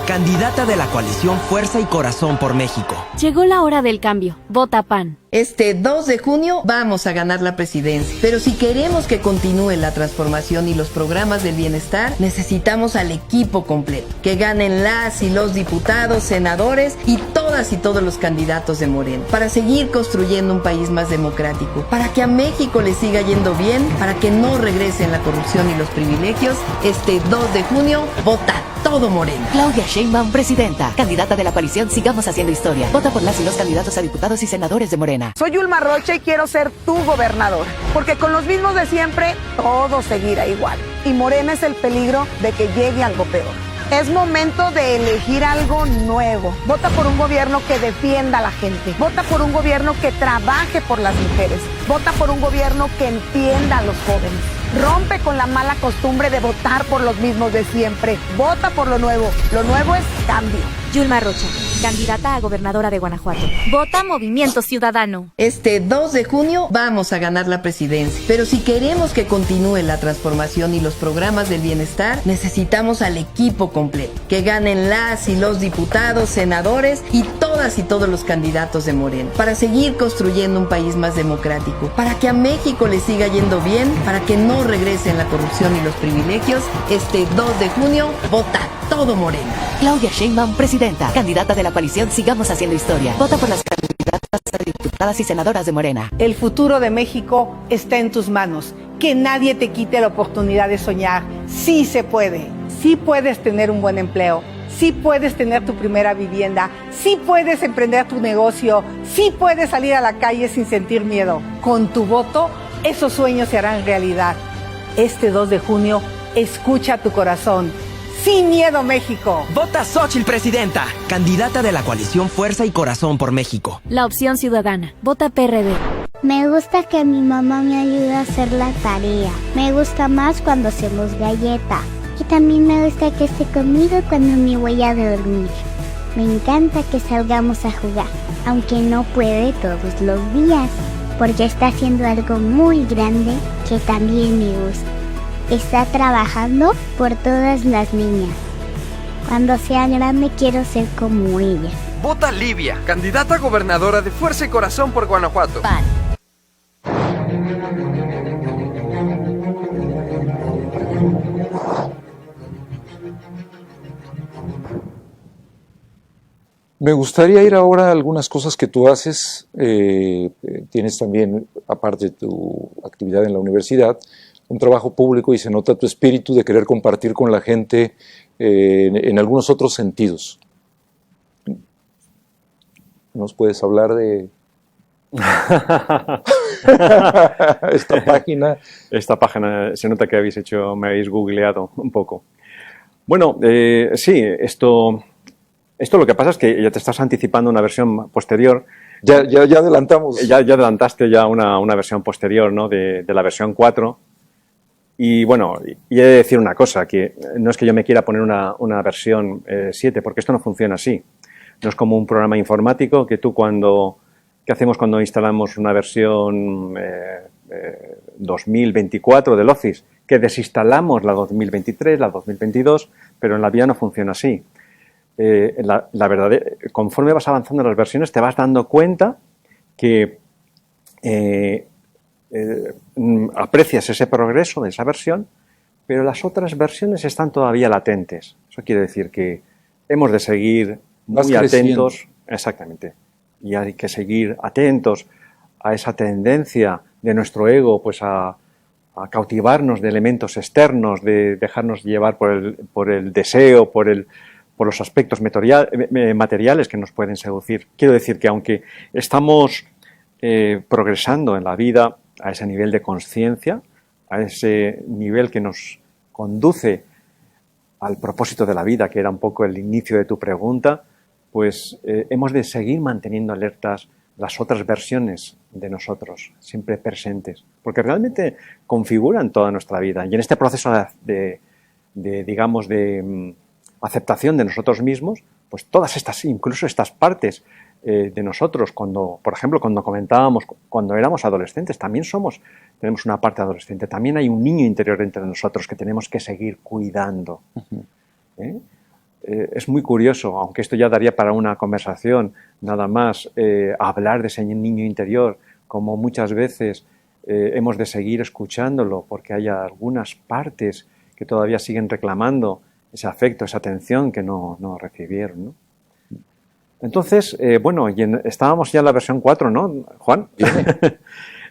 candidata de la coalición Fuerza y Corazón por México. Llegó la hora del cambio. Vota PAN. Este 2 de junio vamos a ganar la presidencia, pero si queremos que continúe la transformación y los programas del bienestar, necesitamos al equipo completo, que ganen las y los diputados, senadores y todas y todos los candidatos de Morena, para seguir construyendo un país más democrático, para que a México le siga yendo bien, para que no regresen la corrupción y los privilegios. Este 2 de junio, vota todo Morena. Claudia Sheinbaum, presidenta. Candidata de la coalición Sigamos Haciendo Historia. Vota por las y los candidatos a diputados y senadores de Morena. Soy Yulma Rocha y quiero ser tu gobernador, porque con los mismos de siempre, todo seguirá igual. Y Morena es el peligro de que llegue algo peor. Es momento de elegir algo nuevo. Vota por un gobierno que defienda a la gente. Vota por un gobierno que trabaje por las mujeres. Vota por un gobierno que entienda a los jóvenes. Rompe con la mala costumbre de votar por los mismos de siempre. Vota por lo nuevo. Lo nuevo es cambio. Yulma Rocha, candidata a gobernadora de Guanajuato. Vota Movimiento Ciudadano. Este 2 de junio vamos a ganar la presidencia, pero si queremos que continúe la transformación y los programas del bienestar, necesitamos al equipo completo, que ganen las y los diputados, senadores y todas y todos los candidatos de Morena, para seguir construyendo un país más democrático, para que a México le siga yendo bien, para que no regresen la corrupción y los privilegios. Este 2 de junio, vota todo Morena. Claudia Sheinbaum, presidenta. Candidata de la coalición Sigamos Haciendo Historia. Vota por las candidatas a diputadas y senadoras de Morena. El futuro de México está en tus manos. Que nadie te quite la oportunidad de soñar. Sí se puede. Sí puedes tener un buen empleo. Sí puedes tener tu primera vivienda. Sí puedes emprender tu negocio. Sí puedes salir a la calle sin sentir miedo. Con tu voto, esos sueños se harán realidad. Este 2 de junio, escucha tu corazón. ¡Sin miedo, México! Vota Xóchitl Presidenta, candidata de la coalición Fuerza y Corazón por México. La opción ciudadana. Vota PRD. Me gusta que mi mamá me ayude a hacer la tarea. Me gusta más cuando hacemos galleta. Y también me gusta que esté conmigo cuando me voy a dormir. Me encanta que salgamos a jugar, aunque no puede todos los días, porque está haciendo algo muy grande que también me gusta. Está trabajando por todas las niñas. Cuando sea grande quiero ser como ella. Vota Livia, candidata a gobernadora de Fuerza y Corazón por Guanajuato. Me gustaría ir ahora a algunas cosas que tú haces. Tienes también, aparte de tu actividad en la universidad, un trabajo público y se nota tu espíritu de querer compartir con la gente en algunos otros sentidos. ¿Nos puedes hablar de esta página? Esta página, se nota que me habéis googleado un poco. Bueno, sí, esto lo que pasa es que ya te estás anticipando una versión posterior. Ya adelantamos. Ya adelantaste una versión posterior, ¿no? de la versión 4. Y bueno, y he de decir una cosa, que no es que yo me quiera poner una versión 7, porque esto no funciona así. No es como un programa informático que tú ¿qué hacemos cuando instalamos una versión 2024 del Office? Que desinstalamos la 2023, la 2022, pero en la vida no funciona así. La verdad, conforme vas avanzando en las versiones te vas dando cuenta que aprecias ese progreso de esa versión, pero las otras versiones están todavía latentes. Eso quiere decir que hemos de seguir muy atentos, exactamente, y hay que seguir atentos a esa tendencia de nuestro ego, pues a cautivarnos de elementos externos, de dejarnos llevar por el deseo, por los aspectos materiales que nos pueden seducir. Quiero decir que aunque estamos progresando en la vida a ese nivel de conciencia, a ese nivel que nos conduce al propósito de la vida, que era un poco el inicio de tu pregunta, pues hemos de seguir manteniendo alertas las otras versiones de nosotros, siempre presentes, porque realmente configuran toda nuestra vida. Y en este proceso de aceptación de nosotros mismos, pues todas estas, incluso estas partes de nosotros, por ejemplo, cuando comentábamos, cuando éramos adolescentes, también tenemos una parte adolescente, también hay un niño interior entre nosotros que tenemos que seguir cuidando. Es muy curioso, aunque esto ya daría para una conversación, nada más hablar de ese niño interior, como muchas veces hemos de seguir escuchándolo, porque hay algunas partes que todavía siguen reclamando ese afecto, esa atención que no recibieron, ¿no? Entonces, estábamos ya en la versión 4, ¿no, Juan?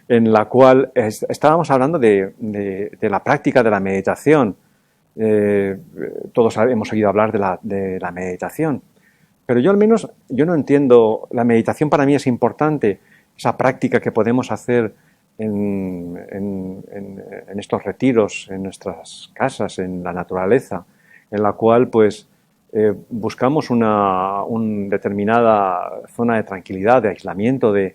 En la cual estábamos hablando de la práctica de la meditación. Todos hemos oído hablar de la meditación, pero yo al menos no entiendo. La meditación para mí es importante, esa práctica que podemos hacer en estos retiros, en nuestras casas, en la naturaleza, en la cual pues buscamos una determinada zona de tranquilidad, de aislamiento, de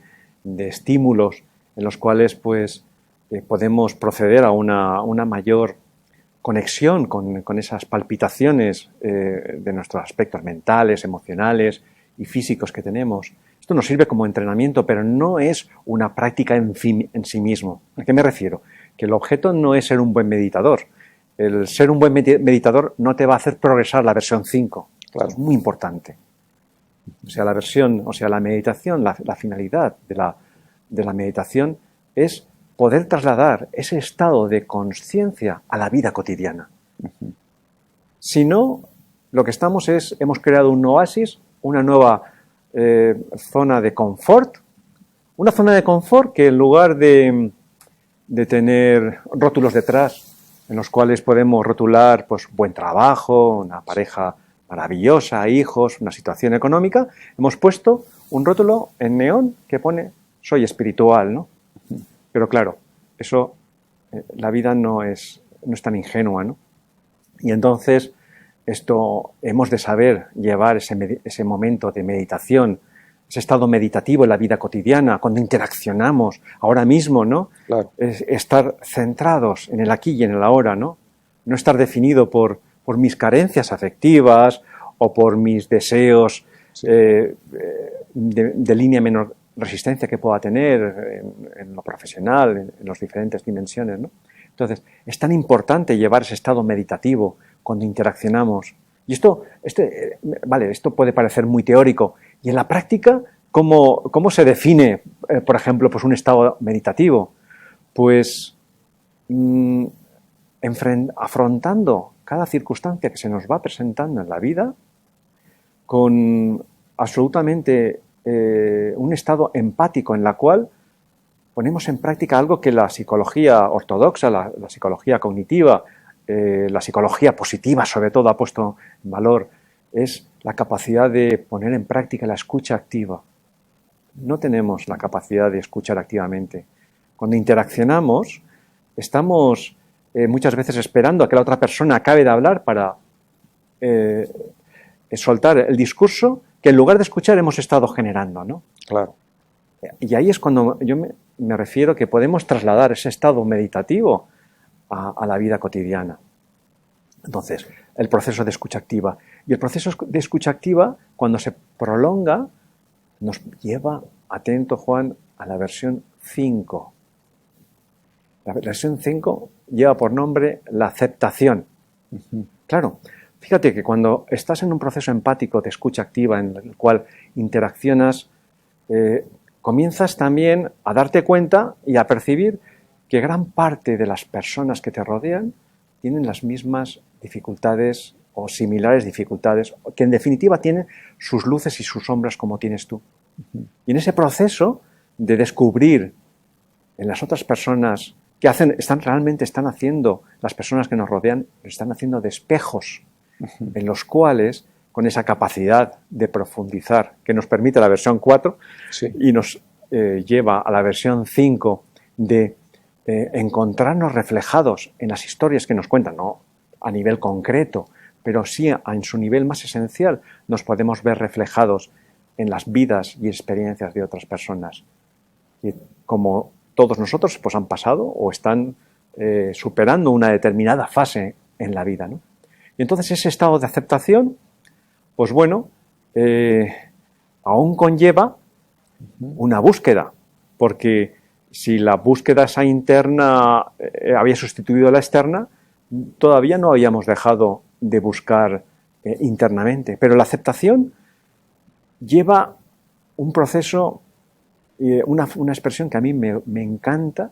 estímulos en los cuales pues podemos proceder a una mayor conexión con esas palpitaciones de nuestros aspectos mentales, emocionales y físicos que tenemos. Esto nos sirve como entrenamiento, pero no es una práctica en sí mismo. ¿A qué me refiero? Que el objeto no es ser un buen meditador. El ser un buen meditador no te va a hacer progresar la versión 5. Claro. Es muy importante. O sea, la meditación, la finalidad de la meditación es poder trasladar ese estado de conciencia a la vida cotidiana. Si no, lo que hemos creado un oasis, una nueva zona de confort, una zona de confort que en lugar de tener rótulos detrás, en los cuales podemos rotular pues buen trabajo, una pareja maravillosa, hijos, una situación económica, hemos puesto un rótulo en neón que pone soy espiritual, ¿no? Pero claro, eso, la vida no es tan ingenua, ¿no? Y entonces hemos de saber llevar ese momento de meditación, ese estado meditativo en la vida cotidiana, cuando interaccionamos ahora mismo, ¿no? Claro. Es estar centrados en el aquí y en el ahora, ¿no? No estar definido por mis carencias afectivas o por mis deseos de línea menor resistencia que pueda tener en lo profesional, en las diferentes dimensiones, ¿no? Entonces, es tan importante llevar ese estado meditativo cuando interaccionamos. Y esto puede parecer muy teórico. Y en la práctica, ¿cómo se define, por ejemplo, pues un estado meditativo? Pues afrontando cada circunstancia que se nos va presentando en la vida con absolutamente un estado empático en la cual ponemos en práctica algo que la psicología ortodoxa, la psicología cognitiva, la psicología positiva sobre todo ha puesto en valor, es la capacidad de poner en práctica la escucha activa. No tenemos la capacidad de escuchar activamente. Cuando interaccionamos, estamos muchas veces esperando a que la otra persona acabe de hablar para soltar el discurso que en lugar de escuchar hemos estado generando, ¿no? Claro. Y ahí es cuando yo me refiero que podemos trasladar ese estado meditativo a la vida cotidiana. Entonces, el proceso de escucha activa. Y el proceso de escucha activa, cuando se prolonga, nos lleva, atento Juan, a la versión 5. La versión 5 lleva por nombre la aceptación. Claro, fíjate que cuando estás en un proceso empático de escucha activa en el cual interaccionas, comienzas también a darte cuenta y a percibir que gran parte de las personas que te rodean tienen las mismas dificultades o similares dificultades, que en definitiva tienen sus luces y sus sombras como tienes tú. Y en ese proceso de descubrir en las otras personas que realmente están haciendo, las personas que nos rodean, están haciendo de espejos en los cuales, con esa capacidad de profundizar que nos permite la versión 4 y nos lleva a la versión 5 de encontrarnos reflejados en las historias que nos cuentan, no a nivel concreto, pero sí en su nivel más esencial, nos podemos ver reflejados en las vidas y experiencias de otras personas. Y como todos nosotros pues han pasado o están superando una determinada fase en la vida, ¿no? Y entonces ese estado de aceptación, pues bueno, aún conlleva una búsqueda, porque si la búsqueda esa interna había sustituido a la externa, todavía no habíamos dejado de buscar internamente. Pero la aceptación lleva un proceso, una expresión que a mí me encanta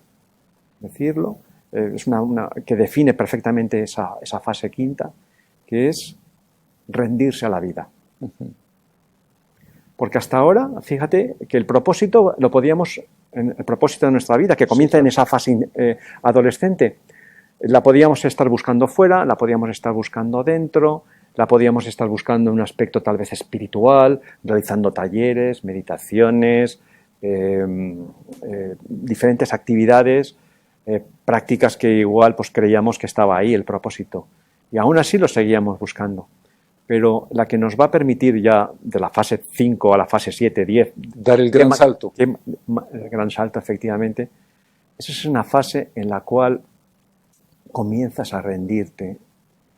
decirlo, es una que define perfectamente esa fase quinta, que es rendirse a la vida. Porque hasta ahora, fíjate, que el propósito el propósito de nuestra vida, que comienza en esa fase adolescente, la podíamos estar buscando fuera, la podíamos estar buscando dentro, la podíamos estar buscando en un aspecto tal vez espiritual, realizando talleres, meditaciones, diferentes actividades, prácticas que igual pues creíamos que estaba ahí el propósito. Y aún así lo seguíamos buscando. Pero la que nos va a permitir ya de la fase 5 a la fase 7, 10... Dar el gran salto. El gran salto, efectivamente. Esa es una fase en la cual comienzas a rendirte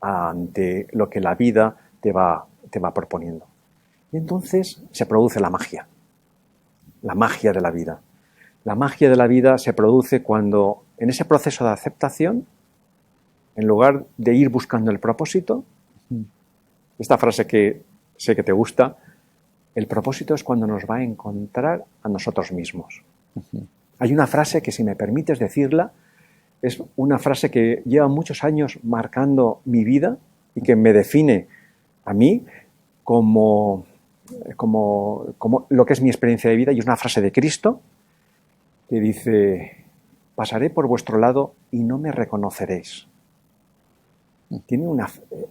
ante lo que la vida te va proponiendo. Y entonces se produce la magia de la vida. La magia de la vida se produce cuando, en ese proceso de aceptación, en lugar de ir buscando el propósito, esta frase que sé que te gusta, el propósito es cuando nos va a encontrar a nosotros mismos. Hay una frase que, si me permites decirla, es una frase que lleva muchos años marcando mi vida y que me define a mí como lo que es mi experiencia de vida, y es una frase de Cristo que dice: pasaré por vuestro lado y no me reconoceréis.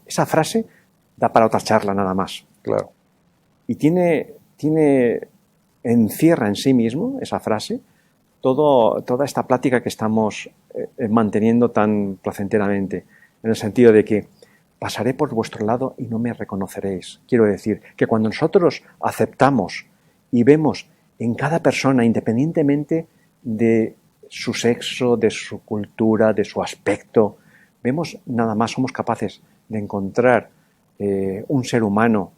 Esa frase da para otra charla nada más. Claro. Y encierra en sí mismo esa frase toda esta plática que estamos manteniendo tan placenteramente, en el sentido de que pasaré por vuestro lado y no me reconoceréis. Quiero decir que cuando nosotros aceptamos y vemos en cada persona, independientemente de su sexo, de su cultura, de su aspecto, vemos nada más, somos capaces de encontrar un ser humano.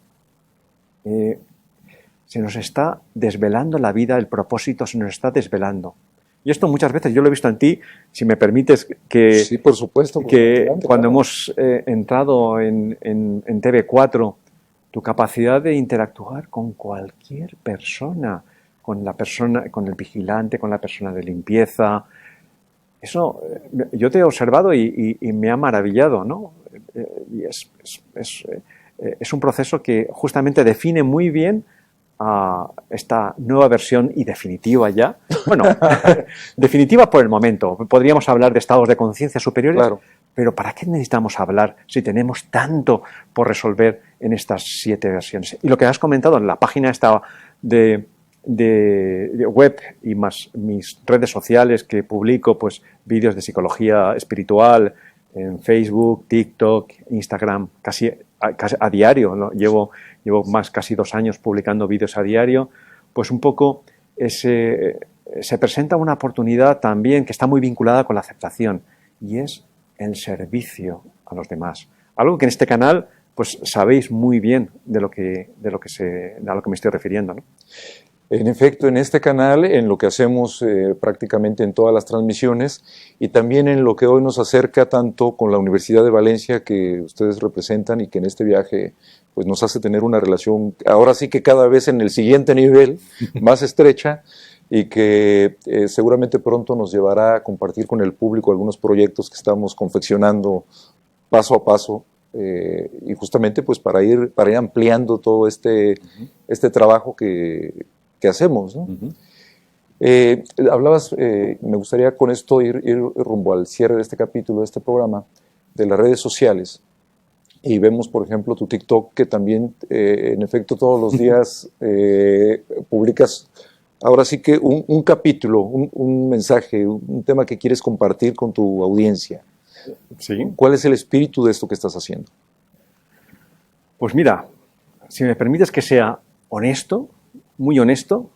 Se nos está desvelando la vida, el propósito se nos está desvelando. Y esto muchas veces, yo lo he visto en ti, si me permites, que, sí, por supuesto, que adelante, cuando claro. hemos entrado en TV4, tu capacidad de interactuar con cualquier persona, con el vigilante, con la persona de limpieza, eso yo te he observado y me ha maravillado, ¿no? Y es un proceso que justamente define muy bien a esta nueva versión y definitiva ya. Bueno, definitiva por el momento. Podríamos hablar de estados de conciencia superiores, Claro. pero ¿para qué necesitamos hablar si tenemos tanto por resolver en estas 7 versiones? Y lo que has comentado en la página esta de web y más mis redes sociales, que publico pues vídeos de psicología espiritual en Facebook, TikTok, Instagram, casi a diario, ¿no? Llevo casi 2 años publicando vídeos a diario, pues un poco se presenta una oportunidad también que está muy vinculada con la aceptación, y es el servicio a los demás. Algo que en este canal pues sabéis muy bien a lo que me estoy refiriendo, ¿no? En efecto, en este canal, en lo que hacemos prácticamente en todas las transmisiones, y también en lo que hoy nos acerca tanto con la Universidad de Valencia que ustedes representan y que en este viaje pues nos hace tener una relación, ahora sí que cada vez en el siguiente nivel, más estrecha, y que seguramente pronto nos llevará a compartir con el público algunos proyectos que estamos confeccionando paso a paso, y justamente pues para ir ampliando todo este trabajo que hacemos, ¿no? Hablabas, me gustaría con esto ir rumbo al cierre de este capítulo, de este programa, de las redes sociales, y vemos, por ejemplo, tu TikTok, que también, en efecto, todos los días publicas, ahora sí que un capítulo, un mensaje, un tema que quieres compartir con tu audiencia. Sí. ¿Cuál es el espíritu de esto que estás haciendo? Pues mira, si me permites que sea honesto, muy honesto,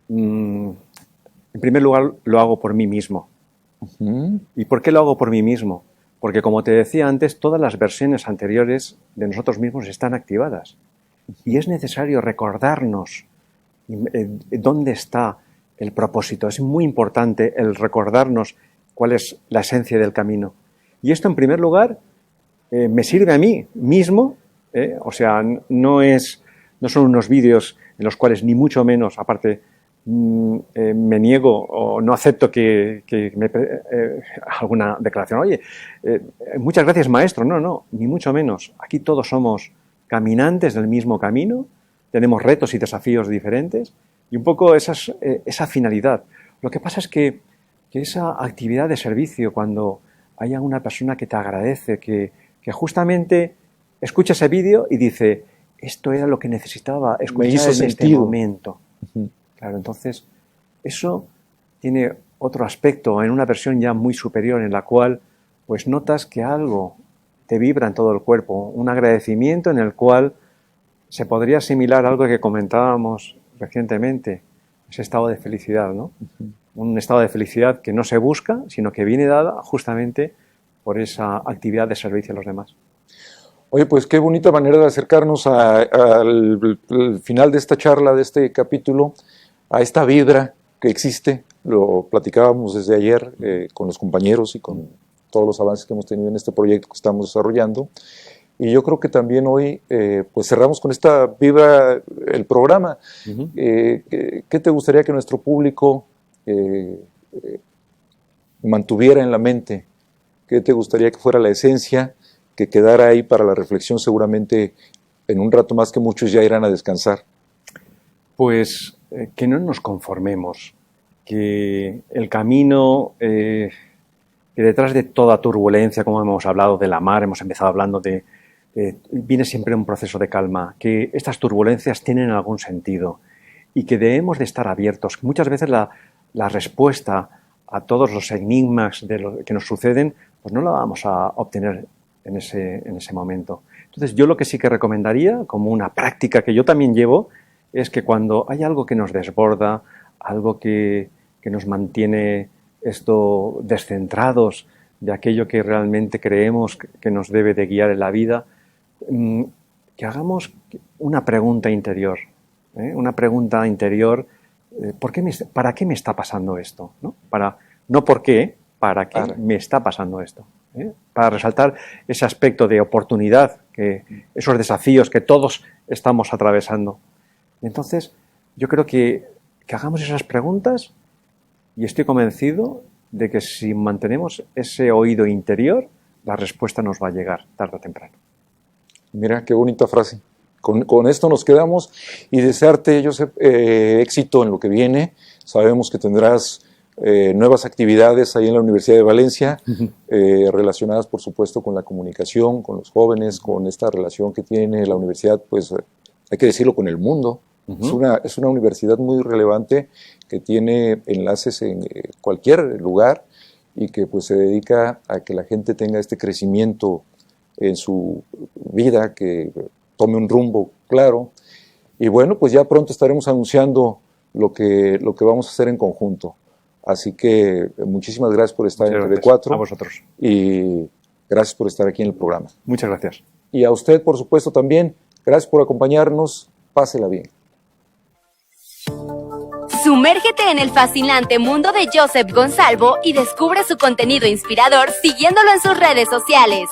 en primer lugar lo hago por mí mismo. ¿Y por qué lo hago por mí mismo? Porque, como te decía antes, todas las versiones anteriores de nosotros mismos están activadas. Y es necesario recordarnos dónde está el propósito. Es muy importante el recordarnos cuál es la esencia del camino. Y esto, en primer lugar, me sirve a mí mismo, o sea, no son unos vídeos en los cuales ni mucho menos, aparte, me niego o no acepto que alguna declaración. Oye, muchas gracias, maestro. No, ni mucho menos. Aquí todos somos caminantes del mismo camino, tenemos retos y desafíos diferentes, y un poco esa finalidad. Lo que pasa es que esa actividad de servicio, cuando haya una persona que te agradece, que justamente escucha ese vídeo y dice, esto era lo que necesitaba escuchar Me hizo en este sentido. momento. Claro, entonces, eso tiene otro aspecto en una versión ya muy superior, en la cual pues notas que algo te vibra en todo el cuerpo, un agradecimiento en el cual se podría asimilar a algo que comentábamos recientemente, ese estado de felicidad, ¿no? Un estado de felicidad que no se busca, sino que viene dada justamente por esa actividad de servicio a los demás. Oye, pues qué bonita manera de acercarnos al final de esta charla, de este capítulo, a esta vibra que existe. Lo platicábamos desde ayer con los compañeros y con todos los avances que hemos tenido en este proyecto que estamos desarrollando. Y yo creo que también hoy pues cerramos con esta vibra el programa. ¿Qué te gustaría que nuestro público mantuviera en la mente? ¿Qué te gustaría que fuera la esencia que quedara ahí para la reflexión? Seguramente en un rato más que muchos ya irán a descansar. Pues que no nos conformemos, que el camino, que detrás de toda turbulencia, como hemos hablado de la mar, hemos empezado hablando viene siempre un proceso de calma, que estas turbulencias tienen algún sentido y que debemos de estar abiertos. Muchas veces la respuesta a todos los enigmas que nos suceden, pues no la vamos a obtener en ese momento. Entonces, yo lo que sí que recomendaría, como una práctica que yo también llevo, es que cuando hay algo que nos desborda, algo que nos mantiene descentrados de aquello que realmente creemos que nos debe de guiar en la vida, que hagamos una pregunta interior, una pregunta interior, ¿para qué me está pasando esto? No por qué, ¿para qué me está pasando esto? Para resaltar ese aspecto de oportunidad, esos desafíos que todos estamos atravesando. Entonces, yo creo que hagamos esas preguntas y estoy convencido de que si mantenemos ese oído interior, la respuesta nos va a llegar tarde o temprano. Mira, qué bonita frase. Con esto nos quedamos y desearte, Josep, éxito en lo que viene. Sabemos que tendrás nuevas actividades ahí en la Universidad de Valencia, relacionadas, por supuesto, con la comunicación, con los jóvenes, con esta relación que tiene la universidad, pues hay que decirlo, con el mundo. Es una universidad muy relevante que tiene enlaces en cualquier lugar y que pues se dedica a que la gente tenga este crecimiento en su vida, que tome un rumbo claro. Y bueno, pues ya pronto estaremos anunciando lo que vamos a hacer en conjunto. Así que muchísimas gracias por estar en TV4. A vosotros. Y gracias por estar aquí en el programa. Muchas gracias. Y a usted, por supuesto, también. Gracias por acompañarnos. Pásela bien. Sumérgete en el fascinante mundo de Josep Gonsalvo y descubre su contenido inspirador siguiéndolo en sus redes sociales.